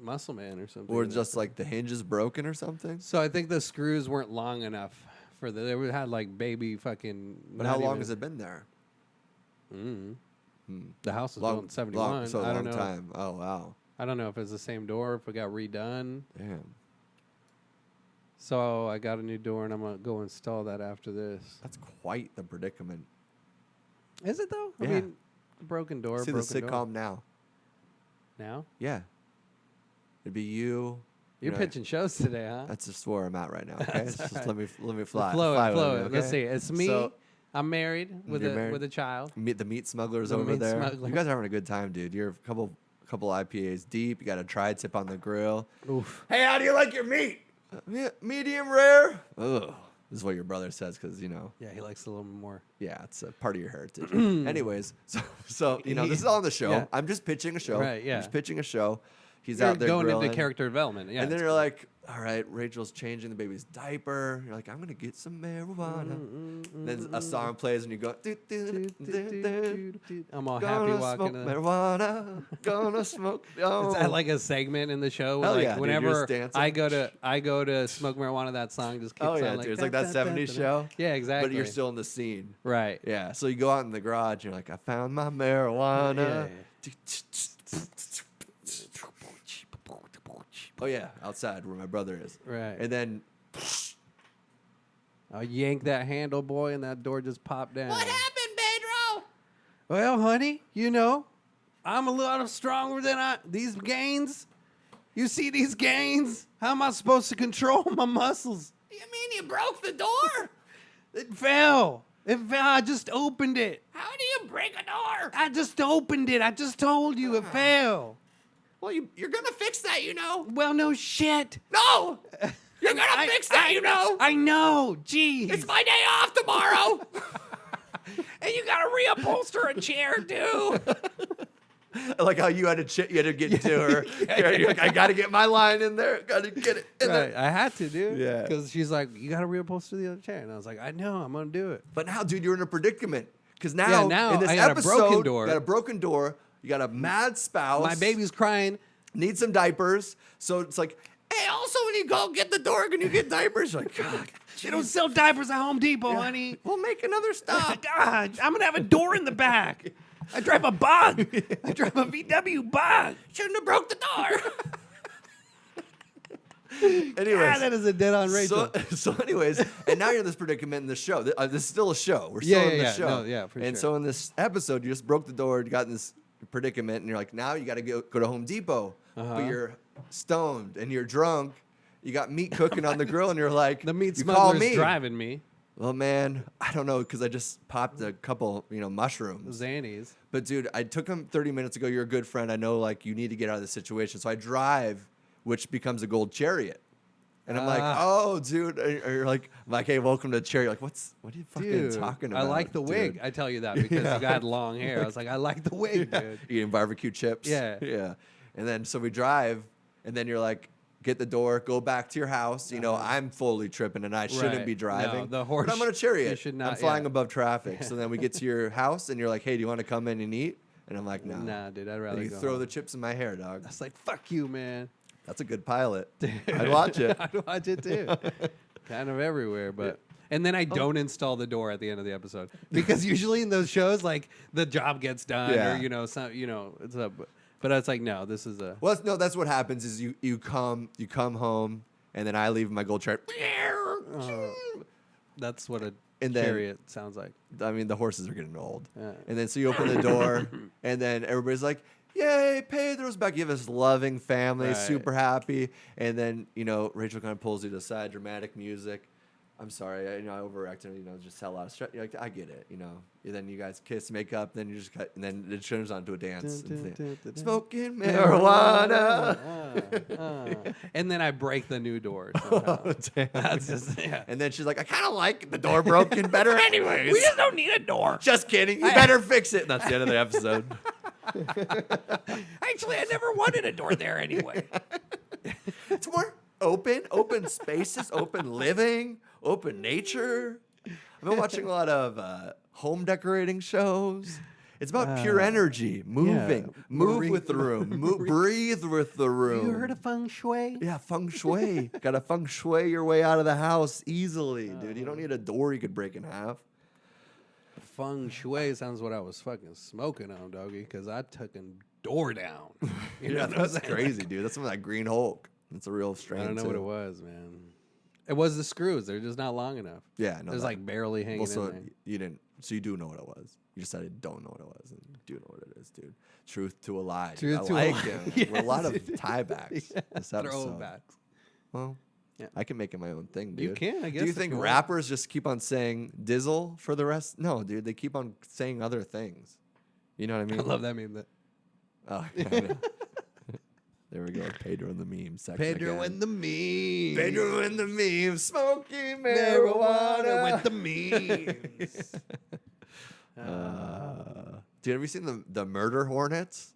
Muscle Man or something. Or just like the hinge is broken or something. So I think the screws weren't long enough for they had like baby fucking. But how long has it been there? The house was built in 71. So I don't long know. time. Oh wow. I don't know if it's the same door, if it got redone. Damn. So I got a new door and I'm gonna go install that after this. That's quite the predicament. Is it though? Yeah. I mean, broken door. See broken the sitcom door. now. Now Yeah. It'd be you. you're pitching shows today, huh? That's just where I'm at right now. Okay, That's just all let me fly. Flow fly it, with flow me, it. okay? Let's see. It's me. So, I'm married with You're a married? with a child. meet the meat smugglers The over meat there. smuggler. You guys are having a good time, dude. You're a couple IPAs deep. You got a tri-tip on the grill. Oof. Hey, how do you like your meat? Medium rare. Ugh. This is what your brother says because Yeah, he likes a little more. yeah, it's a part of your heritage. Anyways, so this is on the show. Yeah. I'm just pitching a show. Right, yeah. I'm just pitching a show. He's You're out there going grilling. into character development. Yeah, And then it's you're like, all right, Rachel's changing the baby's diaper. You're like, I'm going to get some marijuana. Then a song plays and you go, I'm all happy gonna walking. smoke marijuana, gonna smoke. Oh. Is that like a segment in the show? Where Hell like yeah, dude, you're whenever just dancing. I go to smoke marijuana, that song just kicks Oh, yeah, on. dude. It's like that 70s show. Yeah, exactly. But you're still in the scene. right. Yeah, so you go out in the garage and you're like, I found my marijuana. Oh, yeah, outside where my brother is. Right. And then, I yank that handle, boy, and that door just popped down. What happened, Pedro? Well, honey, I'm a lot stronger than these gains. You see these gains? How am I supposed to control my muscles? You mean you broke the door? It fell. I just opened it. How do you break a door? I just opened it. I just told you it fell. Well, you're gonna fix that, you know. Well, no shit. No! You're gonna fix that, you know. I know. Jeez. It's my day off tomorrow. And you gotta reupholster a chair, too. like how you had to get to her. You're like, I got to get my line in there. Got to get it in Right. there. I had to, dude. Yeah. Because she's like, you got to reupholster the other chair. And I was like, I know. I'm going to do it. But now, dude, you're in a predicament. Because now, now in this I got a episode, broken door. you got a broken door. You got a mad spouse. My baby's crying. Needs some diapers. So it's like, Hey, also, when you go get the door, can you get diapers? You're like, God, They don't sell diapers at Home Depot, honey. we'll make another stop. God, I'm going to have a door in the back. I drive a bug. I drive a VW bug. Shouldn't have broke the door. anyways. God, that is a dead-on Rachel. So anyways, and now you're in this predicament in the show. This is still a show. We're still in the show. No, yeah, for and sure. so in this episode, you just broke the door, you got in this predicament, and you're like, now you got to go to Home Depot. Uh-huh. But you're stoned and you're drunk. You got meat cooking on the grill, and you're like, The meat you call smuggler's me. driving me. Well, man, I don't know because I just popped a couple, mushrooms. Xannies. But dude, I took him 30 minutes ago. You're a good friend. I know, like, you need to get out of this situation. So I drive, which becomes a gold chariot. And I'm like, oh, dude. Or you're like, hey, welcome to Chariot. Like, what are you fucking talking about? I like the wig. dude? I tell you that because you got long hair. I was like, I like the wig, dude. Eating barbecue chips. Yeah. Yeah. And then so we drive, and then you're like, get the door, go back to your house. I'm fully tripping, and I shouldn't Right. be driving. No, the horse. But I'm on a Chariot. You should not. I'm flying yeah. above traffic. So then we get to your house, and you're like, hey, do you want to come in and eat? And I'm like, no. Nah, dude. I'd rather And you go throw home. the chips in my hair, dog. I was like, fuck you, man. That's a good pilot. I'd watch it. I'd watch it too. Kind of everywhere, but. And then I don't install the door at the end of the episode because usually in those shows, like the job gets done, Yeah. or it's a. But I was like, no, this is a. Well, no, that's what happens is you come home, and then I leave my gold chariot. That's what a And then- chariot sounds like. I mean, the horses are getting old. Yeah. And then so you open the door, and then everybody's like, yay, Pedro's back. You have this loving family, Right. super happy. And then, Rachel kind of pulls you to the side, dramatic music. I'm sorry, I overacted, just tell a lot of stress. Like, I get it, And then you guys kiss, make up, then you just cut, and then it turns on to a dance. Smoking marijuana. And then I break the new door. somehow. Oh, damn. That's just, yeah. And then she's like, I kind of like the door broken better anyways. We just don't need a door. Just kidding. You better fix it. And that's the end of the episode. Actually, I never wanted a door there anyway. It's more open spaces, open living, open nature. I've been watching a lot of home decorating shows. It's about pure energy, moving, move Breathe. with the room, breathe with the room. You heard of feng shui? Yeah, feng shui. Got to feng shui your way out of the house easily, dude. You don't need a door you could break in half. Feng shui sounds what I was fucking smoking on, doggy, because I took a door down. You know what I'm That's saying? crazy, dude. That's some of that Green Hulk. It's a real strain. I don't know too. what it was, man. It was the screws. They're just not long enough. Yeah, no. There's that- like barely hanging well, so in there. you didn't. So you do know what it was. You just said I don't know what it was, and you do know what it is, dude. Truth to a lie. Dude. Truth to a I like lie. it. We're a lot of Yes. tiebacks. This episode. Throwbacks. Well, Yeah. I can make it my own thing, dude. You can, I guess. Do you if think want. rappers just keep on saying dizzle for the rest? No, dude. They keep on saying other things. You know what I mean? I love that meme. That Oh, yeah, I know. There we go. Pedro and the meme section. Pedro again. and the meme. Pedro and the meme. Smoking marijuana marijuana. with the memes. Dude, have you seen the murder hornets?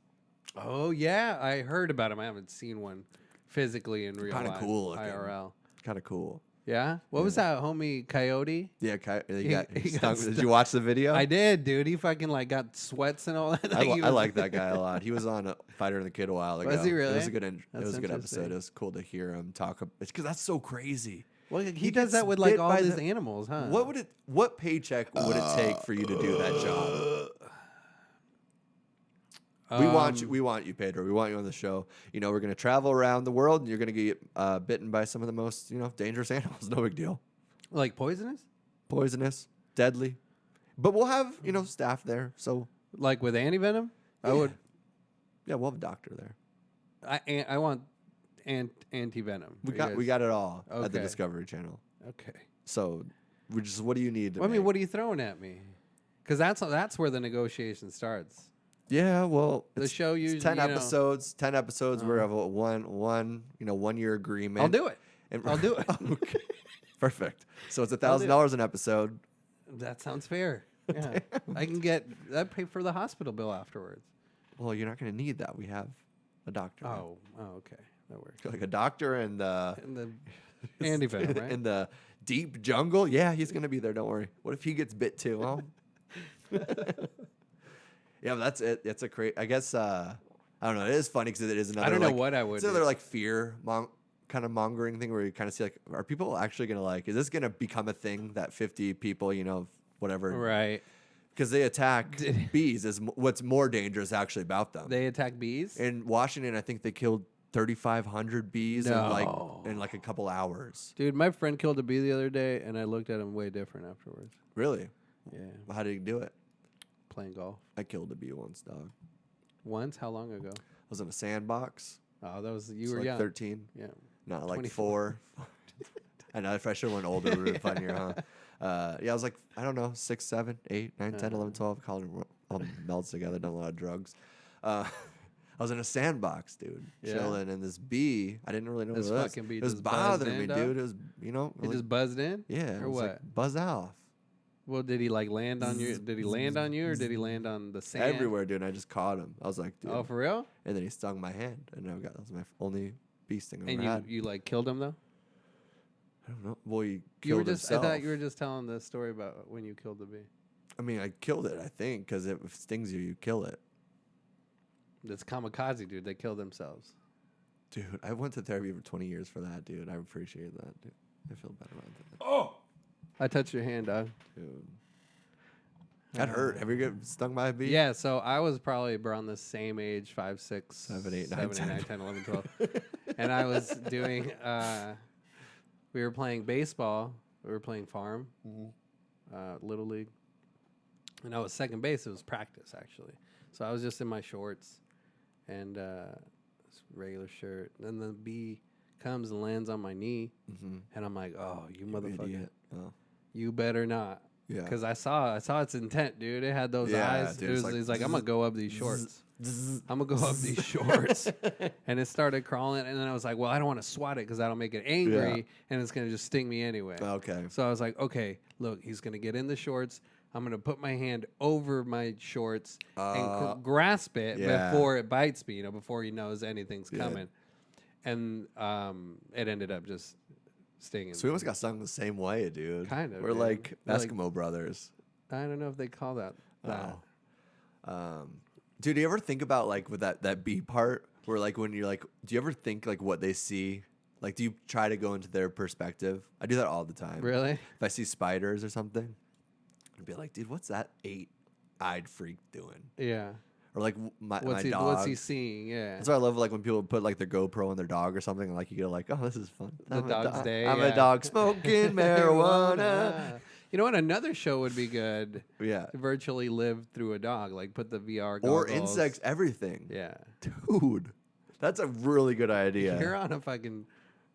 Oh yeah, I heard about him. I haven't seen one physically in real Kinda life. cool looking. IRL. Kind of cool. Yeah. What was that homie Coyote? Yeah, he He got got stung. Did stung. you watch the video? I did, dude. He fucking like got sweats and all that. I, Like, he I was- like that guy a lot. He was on Fighter and the Kid a while ago. Was he really? It was a good. It That's was a good interesting. episode. It was cool to hear him talk. It's because that's so crazy. Well, he He does gets that with like bit all by his the- animals, huh? What paycheck would it take for you to do that job? We want you, Pedro. We want you on the show. We're gonna travel around the world, and you're gonna get bitten by some of the most dangerous animals. No big deal. like poisonous, Poisonous, deadly, but we'll have staff there. So like with anti-venom. I would. yeah, we'll have a doctor there. I want anti-venom. We got it all at the Okay. Discovery Channel. Okay. So what do you need? To Well, I mean, make? what are you throwing at me? Because that's where the negotiation starts. Yeah, well, The it's- show it's usually, 10 you know- episodes. 10 episodes. We have a one year agreement. I'll do it. And- I'll do it. Okay. Perfect. So it's I'll do it. $1,000 an episode. That sounds fair. Yeah, I can get that pay for the hospital bill afterwards. Well, you're not going to need that. We have a doctor. Oh, okay, that works. Like a doctor and And the anti-venom, right? in the deep jungle. Yeah, he's going to be there. Don't worry. What if he gets bit too? Well, yeah, but that's it. It's a I guess I don't know. It is funny because it is another. I don't know like, what I would It's do. another like fear kind of mongering thing where you kind of see like, are people actually gonna is this gonna become a thing that 50 people, whatever, Right. Because they attack bees is what's more dangerous actually about them. They attack bees. In Washington, I think they killed 3,500 bees No. in like a couple hours. Dude, my friend killed a bee the other day, and I looked at him way different afterwards. Really? Yeah, Well, how did he do it? playing golf. I killed a bee once, dog. Once? How long ago? I was in a sandbox. Oh, that was you So were like young. 13. Yeah. Not like 24. 4. I know if I should have went older, it would have been funnier, huh? Yeah, I was like, I don't know, 6, 7, 8, 9, 10, 11, 12. College all melts together, done a lot of drugs. I was in a sandbox, dude, chilling, and this bee, I didn't really know This what it was. fucking bee It was just buzzed bothering me, in, dog? dude. It was, you know. It just buzzed in? Yeah. It Or was what? like, buzz off. Well, did he like land on you? Did he land on you, or did he land on the sand? Everywhere, dude. And I just caught him. I was like, dude. Oh, for real? And then he stung my hand. And that was my only bee sting I And ever had. you like killed him though? I don't know. Well, he You killed were just. himself. I thought you were just telling the story about when you killed the bee. I mean, I killed it, I think, because if it stings you, you kill it. That's kamikaze, dude. They kill themselves. Dude, I went to therapy for 20 years for that, dude. I appreciate that, dude. I feel better about that. Oh, I touched your hand, dog. Dude. That hurt. Have you get stung by a bee? Yeah, so I was probably around the same age, 5, 6, 7, 8, 9, 10. 10, 11, 12. And I was doing, we were playing baseball. We were playing farm, Little League. And I was second base. It was practice, actually. So I was just in my shorts and regular shirt. Then the bee comes and lands on my knee. And I'm like, oh, you motherfucker. Idiot. Oh. You better not. Yeah. Because I saw its intent, dude. It had those Yeah, eyes. dude, It it's was, like, he's like, I'm gonna go up these shorts. I'm gonna go up these shorts. And it started crawling, and then I was like, well, I don't want to swat it because that'll make it angry, and it's gonna just sting me anyway. Okay. So I was like, okay, look, he's gonna get in the shorts. I'm gonna put my hand over my shorts and grasp it before it bites me. Before he knows anything's coming. And it ended up just stinging. So we almost got stung the same way, dude. Kind of, We're dude. like We're Eskimo brothers. I don't know if they call that. Dude, do you ever think about like with that bee part where like when you're like, do you ever think like what they see? Like, do you try to go into their perspective? I do that all the time. Really? If I see spiders or something, I'd be like, dude, what's that 8-eyed freak doing? Yeah. Or like my dog. What's he seeing? Yeah. That's why I love like when people put like their GoPro on their dog or something, and like you go like, oh, this is fun. The dog's day. I'm a dog smoking marijuana. You know what? Another show would be good. Yeah. To virtually live through a dog. Like put the VR Or goggles. insects, everything. Yeah. Dude, that's a really good idea. You're on a fucking.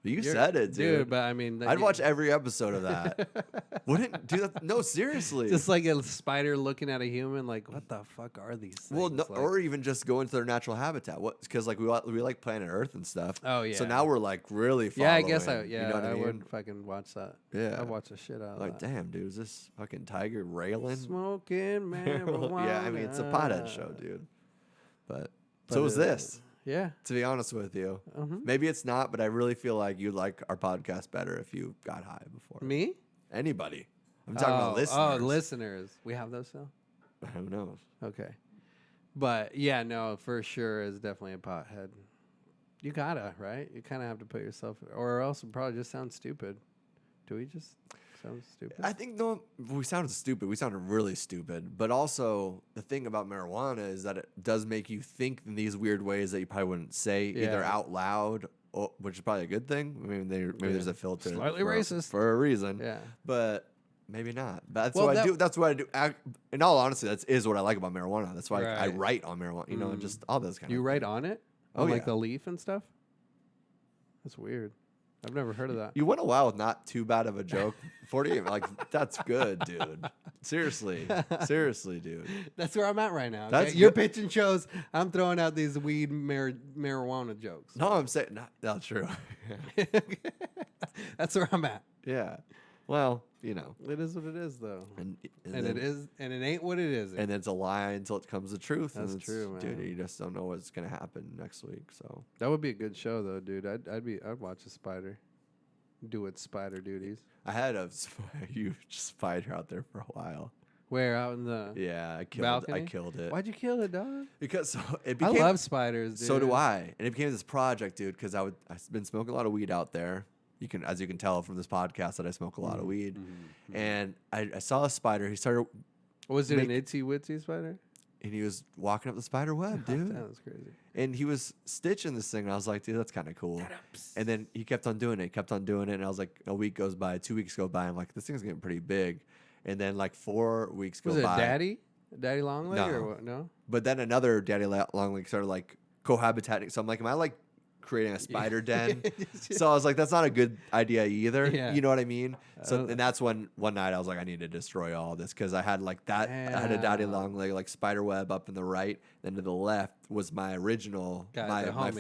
You said it, dude. But I mean, I'd watch every episode of that. Wouldn't do that? No, seriously. Just like a spider looking at a human, like what the fuck are these things? Well, no, like, or even just go into their natural habitat. What? Because like we like planet Earth and stuff. Oh, yeah. So now we're like really. yeah, I guess following, you know what I mean? would fucking watch that. Yeah. I'd watch the shit out of Like, that. damn, dude, is this fucking tiger railing? Smoking marijuana. Yeah, I mean it's a pothead show, dude. But But so is this. Yeah. To be honest with you, maybe it's not, but I really feel like you'd like our podcast better if you got high before. Me? Anybody? I'm talking about listeners. Oh, listeners. We have those still? Who knows? Okay. But yeah, no, for sure is definitely a pothead. You gotta, right? You kind of have to put yourself, or else it probably just sounds stupid. Do we just sound stupid? I think no, we sounded stupid. We sounded really stupid. But also, the thing about marijuana is that it does make you think in these weird ways that you probably wouldn't say either Yeah. out loud, or, which is probably a good thing. I mean, maybe there's a filter Slightly for, racist. for a reason. Yeah. But maybe not. But that's Well, what I that- do. That's what I do. In all honesty, that is what I like about marijuana. That's why I Right. write on marijuana. You know, and just all those kind You of. write on it? Oh, On, like yeah. the leaf and stuff? That's weird. I've never heard of that. You went a while with not too bad of a joke. 48, like that's good, dude. Seriously, dude. That's where I'm at right now. That's Okay? You're good. pitching shows. I'm throwing out these weed marijuana jokes. No, I'm saying not true. That's where I'm at. Yeah. Well, you know, It is what it is, though. and And then, it is, and it ain't what it is. and it's a lie until it comes the truth. and That's it's- true, dude. man. You just don't know what's gonna happen next week. So That would be a good show, though, dude. I'd watch a spider do its spider duties. I had a huge spider out there for a while. Where out in the Yeah, I balcony? killed it Why'd you kill it, dog? because so it I became. love spiders, dude. So do I, and it became this project, dude. Because I've been smoking a lot of weed out there. As you can tell from this podcast, that I smoke a lot of weed. And I saw a spider. He started, Was it make- an itsy witsy spider? and he was walking up the spider web, dude. That was crazy. And he was stitching this thing, and I was like, dude, that's kind of cool. And then he kept on doing it, and I was like, a week goes by, 2 weeks go by, I'm like, this thing's getting pretty big. And then like 4 weeks go Was it by. Daddy Longleg No. or what? No. But then another daddy longleg started like cohabitating. So I'm like, am I like creating a spider den. So I was like, that's not a good idea either. Yeah. You know what I mean? So and that's when one night I was like, I need to destroy all this because I had like that. I had a daddy long leg like spider web up in the right, then to the left was my original, my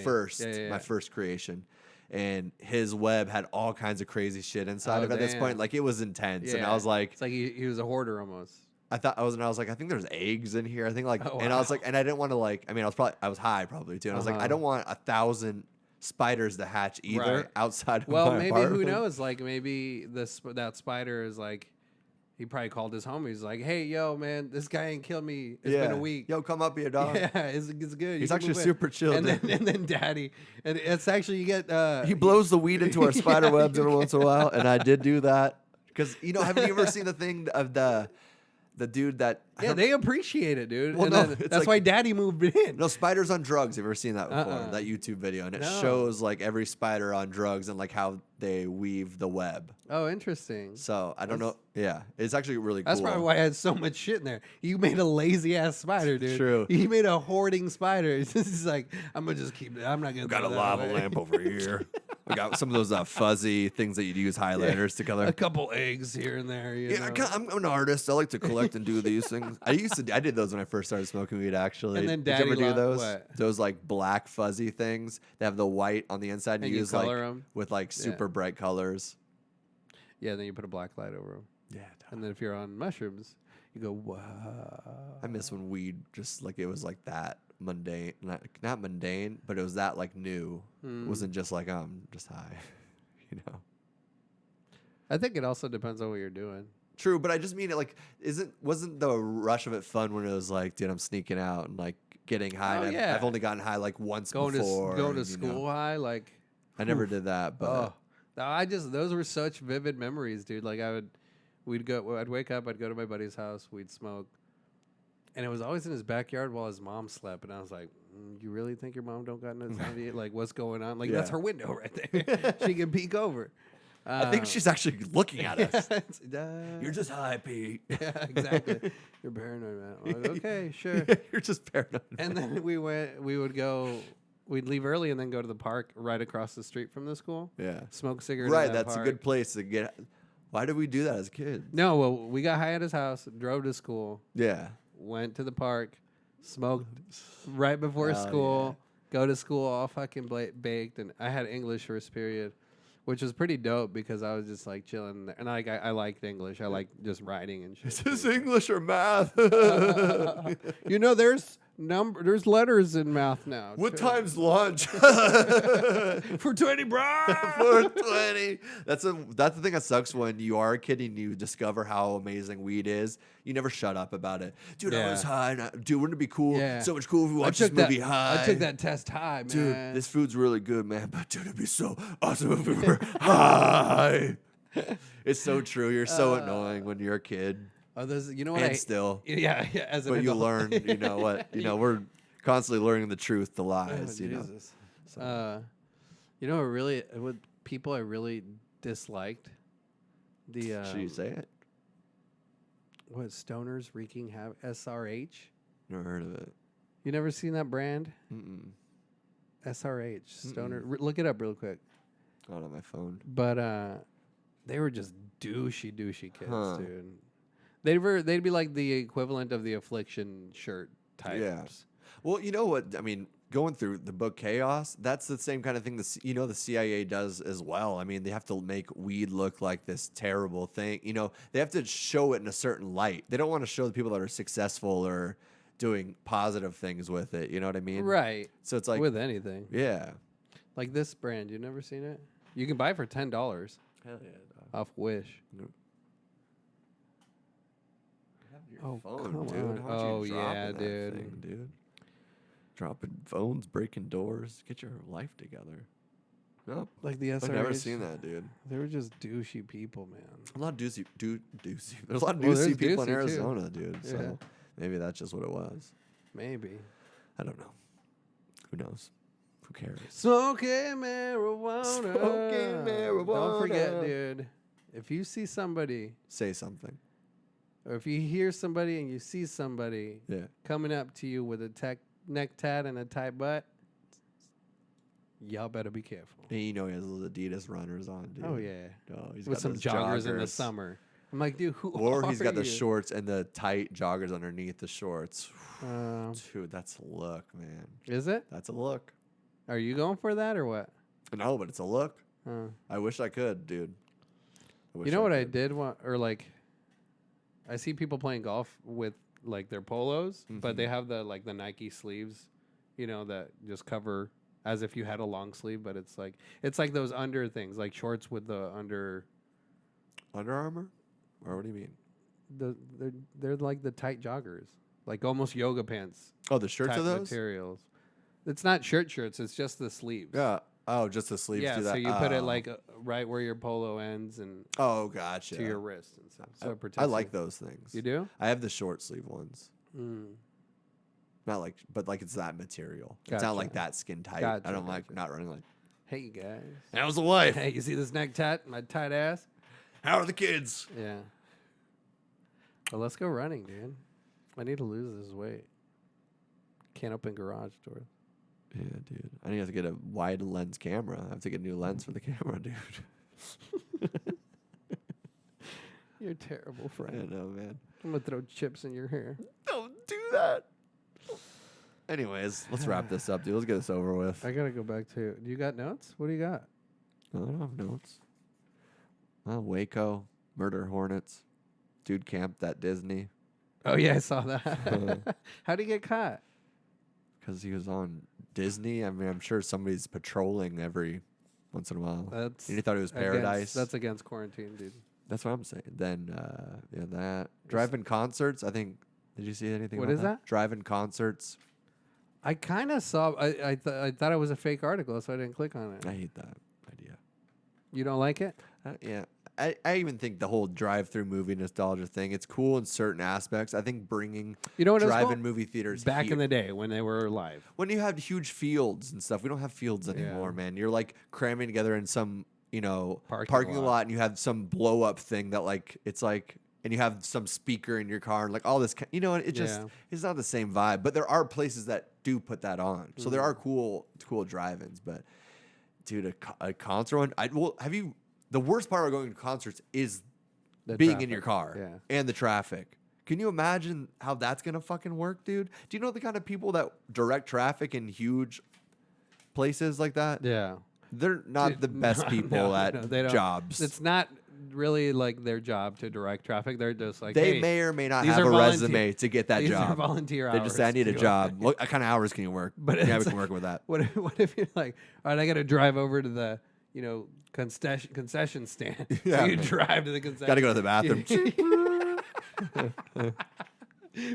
first creation. And his web had all kinds of crazy shit inside of it at this point. Like, it was intense. And I was like... It's like he was a hoarder almost. I was like, I think there's eggs in here. I think like... And I was like... And I didn't want to like... I mean, I was high probably too. And I was like, I don't want 1,000 spiders to hatch either outside of my maybe apartment. who knows? Like, maybe that spider is like... He probably called his homies like, "Hey, yo, man, this guy ain't killed me. It's been a week. Yo, come up here, dog." Yeah, it's good. He's actually super chill. And then Daddy, and it's actually you get. He blows the weed into our spider webs every once in a while, and I did do that because haven't you ever seen the thing of the dude that? Yeah, they appreciate it, dude. Well, and that's why Daddy moved in. No, spiders on drugs. Have you ever seen that before? That YouTube video, and it shows like every spider on drugs and like how they weave the web. Oh, interesting. So I don't know. Yeah, it's actually really cool. That's probably why I had so much shit in there. You made a lazy ass spider, dude. True. You made a hoarding spider. It's just like, I'm gonna just keep it. I'm not gonna. Got a lava lamp over here. I got some of those fuzzy things that you'd use highlighters to color. A couple eggs here and there. You know? I'm an artist. I like to collect and do these things. I did those when I first started smoking weed. Actually, And then did you ever do those? what? Those like black fuzzy things that have the white on the inside, and And you you use color like 'em? with like super bright colors. Yeah, then you put a black light over them. Yeah, And then if you're on mushrooms, you go, wow. I miss when weed just like it was like that mundane, not mundane, but it was that like new. It wasn't just like I'm just high, you know. I think it also depends on what you're doing. True, but I just mean it like wasn't the rush of it fun when it was like, dude, I'm sneaking out and like getting high. Oh, and yeah. I've only gotten high like once Going before. to school high, like I never did that, but those were such vivid memories, dude. Like I'd wake up, I'd go to my buddy's house, we'd smoke, and it was always in his backyard while his mom slept. And I was like, "You really think your mom don't got no idea? Like what's going on? Like that's her window right there. She can peek over." I think she's actually looking at us. You're just high, Pete. Yeah, exactly. You're paranoid, man. I'm like, okay, sure. You're just paranoid. And then we'd leave early and then go to the park right across the street from the school. Yeah. Smoke cigarettes. Right, in that that's park. a good place to get. Why did we do that as kids? No, well, we got high at his house, drove to school, Yeah. went to the park, smoked right before school, go to school all fucking baked, and I had English first period, which was pretty dope because I was just like chilling there. And I liked English. I like just writing and shit. Is this English or math? There's letters in math now. What too. time's lunch? For 20, bro. For 20. That's the thing that sucks when you are a kid and you discover how amazing weed is. You never shut up about it. Dude, I was high. Dude, wouldn't it be cool? Yeah. So much cool if we watched this movie high. I took that test high, man. Dude, this food's really good, man. But dude, it'd be so awesome if we were high. It's so true. You're so annoying when you're a kid. Oh, you know what? And still. Yeah. As an But you adult. learn, you know what? You know, we're constantly learning the truth, the lies, you know. Jesus. You know what people I really disliked? Should you say it? What, stoners wreaking havoc? SRH? Never heard of it. You never seen that brand? Mm-mm. SRH, stoner. Look it up real quick. Not on my phone. But they were just douchey kids, Huh. dude. They'd be like the equivalent of the Affliction shirt types. Yeah. Well, you know what? I mean, going through the book Chaos, that's the same kind of thing the CIA does as well. I mean, they have to make weed look like this terrible thing. You know, they have to show it in a certain light. They don't want to show the people that are successful or doing positive things with it. You know what I mean? Right. So it's like with anything. Yeah. Like this brand, you never seen it? You can buy it for $10 Hell yeah. Dog. off Wish. Your phone, come dude. on. How Oh, much you dropping yeah, that dude. thing, dude. Dropping phones, breaking doors. Get your life together. Nope. Like the SRH. I've never seen that, dude. They were just douchey people, man. A lot of doozy. There's a lot of Well, doozy there's people in doozy, too. Arizona, dude. Yeah. So maybe that's just what it was. Maybe. I don't know. Who knows? Who cares? Smoking marijuana. Smoking marijuana. Don't forget, dude. If you see somebody, Say something. or if you hear somebody and you see somebody Yeah. coming up to you with a neck tat and a tight butt, Y'all better be careful. And you know he has those Adidas runners on, dude. Oh yeah, Oh, he's with got some those joggers in the summer. I'm like, dude, who Or he's got the you? shorts and the tight joggers underneath the shorts. Dude, that's a look, man. Is it? That's a look. Are you going for that or what? No, but it's a look. I wish I could, dude. You know what I did want, or like, I see people playing golf with like their polos, but they have the like the Nike sleeves, you know, that just cover as if you had a long sleeve, but it's like those under things, like shorts with the Under Armour? Or what do you mean? They're like the tight joggers, like almost yoga pants. Oh, the shirts type are those? materials. It's not shirts. It's just the sleeves. Yeah. Oh, just the sleeves Yeah, do that. so you put it like right where your polo ends and oh, gotcha. to your wrist and stuff. So it protects I like you. those things. You do? I have the short sleeve ones. Not like, but like it's that material. It's Gotcha. not like that skin tight. Gotcha, I don't like gotcha. not running like. Hey, you guys. How's the wife? Hey, you see this neck tat? My tight ass? How are the kids? Yeah. Well, let's go running, dude. I need to lose this weight. Can't open garage doors. Yeah, dude. I need to get a wide lens camera. I have to get a new lens for the camera, dude. You're a terrible friend. I know, man. I'm going to throw chips in your hair. Don't do that. Anyways, let's wrap this up, dude. Let's get this over with. I got to go back to... Do you got notes? What do you got? No, I don't have notes. Well, Waco, murder hornets. Dude camped at Disney. Oh, yeah, I saw that. How'd he get caught? Because he was on Disney. I mean, I'm sure somebody's patrolling every once in a while. And he thought it was paradise. That's against quarantine, dude. That's what I'm saying. Then, yeah, that. Drive-in concerts, I think. Did you see anything What about is that? Drive-in concerts. I kind of saw... I thought it was a fake article, so I didn't click on it. I hate that idea. You don't like it? Yeah. I even think the whole drive-through movie nostalgia thing, it's cool in certain aspects. I think bringing drive-in movie theaters back in the day when they were live. When you had huge fields and stuff. We don't have fields anymore, man. You're like cramming together in some, parking lot, and you have some blow-up thing that like, it's like, and you have some speaker in your car and like all this, it just, it's not the same vibe. But there are places that do put that on. So there are cool drive-ins. But dude, a concert one, the worst part of going to concerts is being in your car and the traffic. Can you imagine how that's going to fucking work, dude? Do you know the kind of people that direct traffic in huge places like that? Yeah. They're not the best people at jobs. It's not really like their job to direct traffic. They're just like, they may or may not have a resume to get that these job. Are volunteer hours. They just say, I need a job. What kind of hours can you work? But yeah, we can work with that. What if you're like, all right, I got to drive over to the, concession stand. Yeah. So you drive to the concession. Got to go to the bathroom.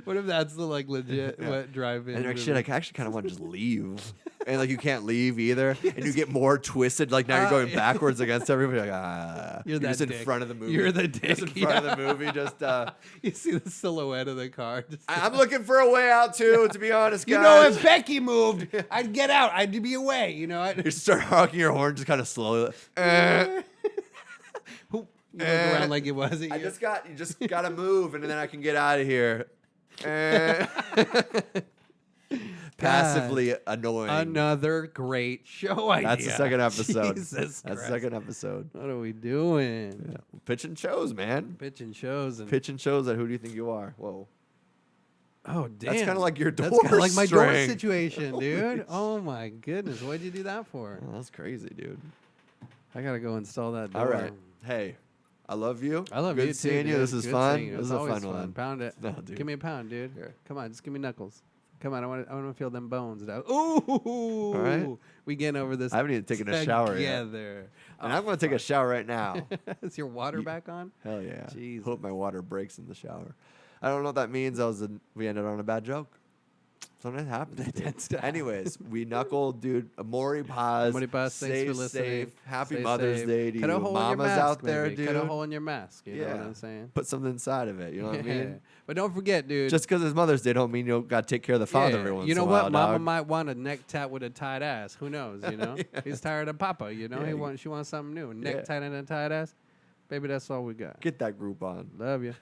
What if that's the like legit what drive-in? And like, shit, I actually kind of want to just leave. And like you can't leave either, and you get more twisted. Like now you're going backwards against everybody. Like you're just dick. in front of the movie. You're the dick. Just in front of the movie. Just you see the silhouette of the car. I'm looking for a way out too. To be honest, guys. You know, if Becky moved, I'd get out. I'd be away. You start honking your horn just kind of slowly. You look around like it wasn't you. You just gotta move, and then I can get out of here. Passively annoying. Another great show idea. That's the second episode. Jesus That's the second episode. What are we doing? Yeah. Pitching shows, man. Pitching shows. Pitching shows at Who Do You Think You Are? Whoa. Oh, damn. That's kind of like your door That's kind of like my door string. situation, dude. Oh, my goodness. What'd you do that for? Oh, that's crazy, dude. I got to go install that door. All right. Hey, I love you. I love Good you, seeing too, you. dude. This is Good fun. seeing you. This is It's a always fun one. Pound it. No, dude. Give me a pound, dude. Here. Come on. Just give me knuckles. Come on. I want to feel them bones, dog. Ooh. All right. We getting over this. I haven't even taken a shower yet. Together. And I'm going to take a shower right now. Is your water back on? Hell yeah. Jesus. Hope my water breaks in the shower. I don't know what that means. We ended on a bad joke. Something happens. Anyways, we knuckled, dude. Amor y Paz. Amor y Paz, thanks for listening. Safe. Happy Stay Mother's safe. Day to Cut a you. hole in your Mamas mask, out there, maybe. dude. Cut a hole in your mask. You know what Yeah. I'm saying? Put something inside of it. You know what I mean? But don't forget, dude. Just because it's Mother's Day don't mean you got to take care of the father every once you know in a what? while, Mama dog. might want a neck tat with a tight ass. Who knows? He's tired of Papa. Yeah, She wants something new. Neck tight and a tight ass. Baby, that's all we got. Get that group on. Love you.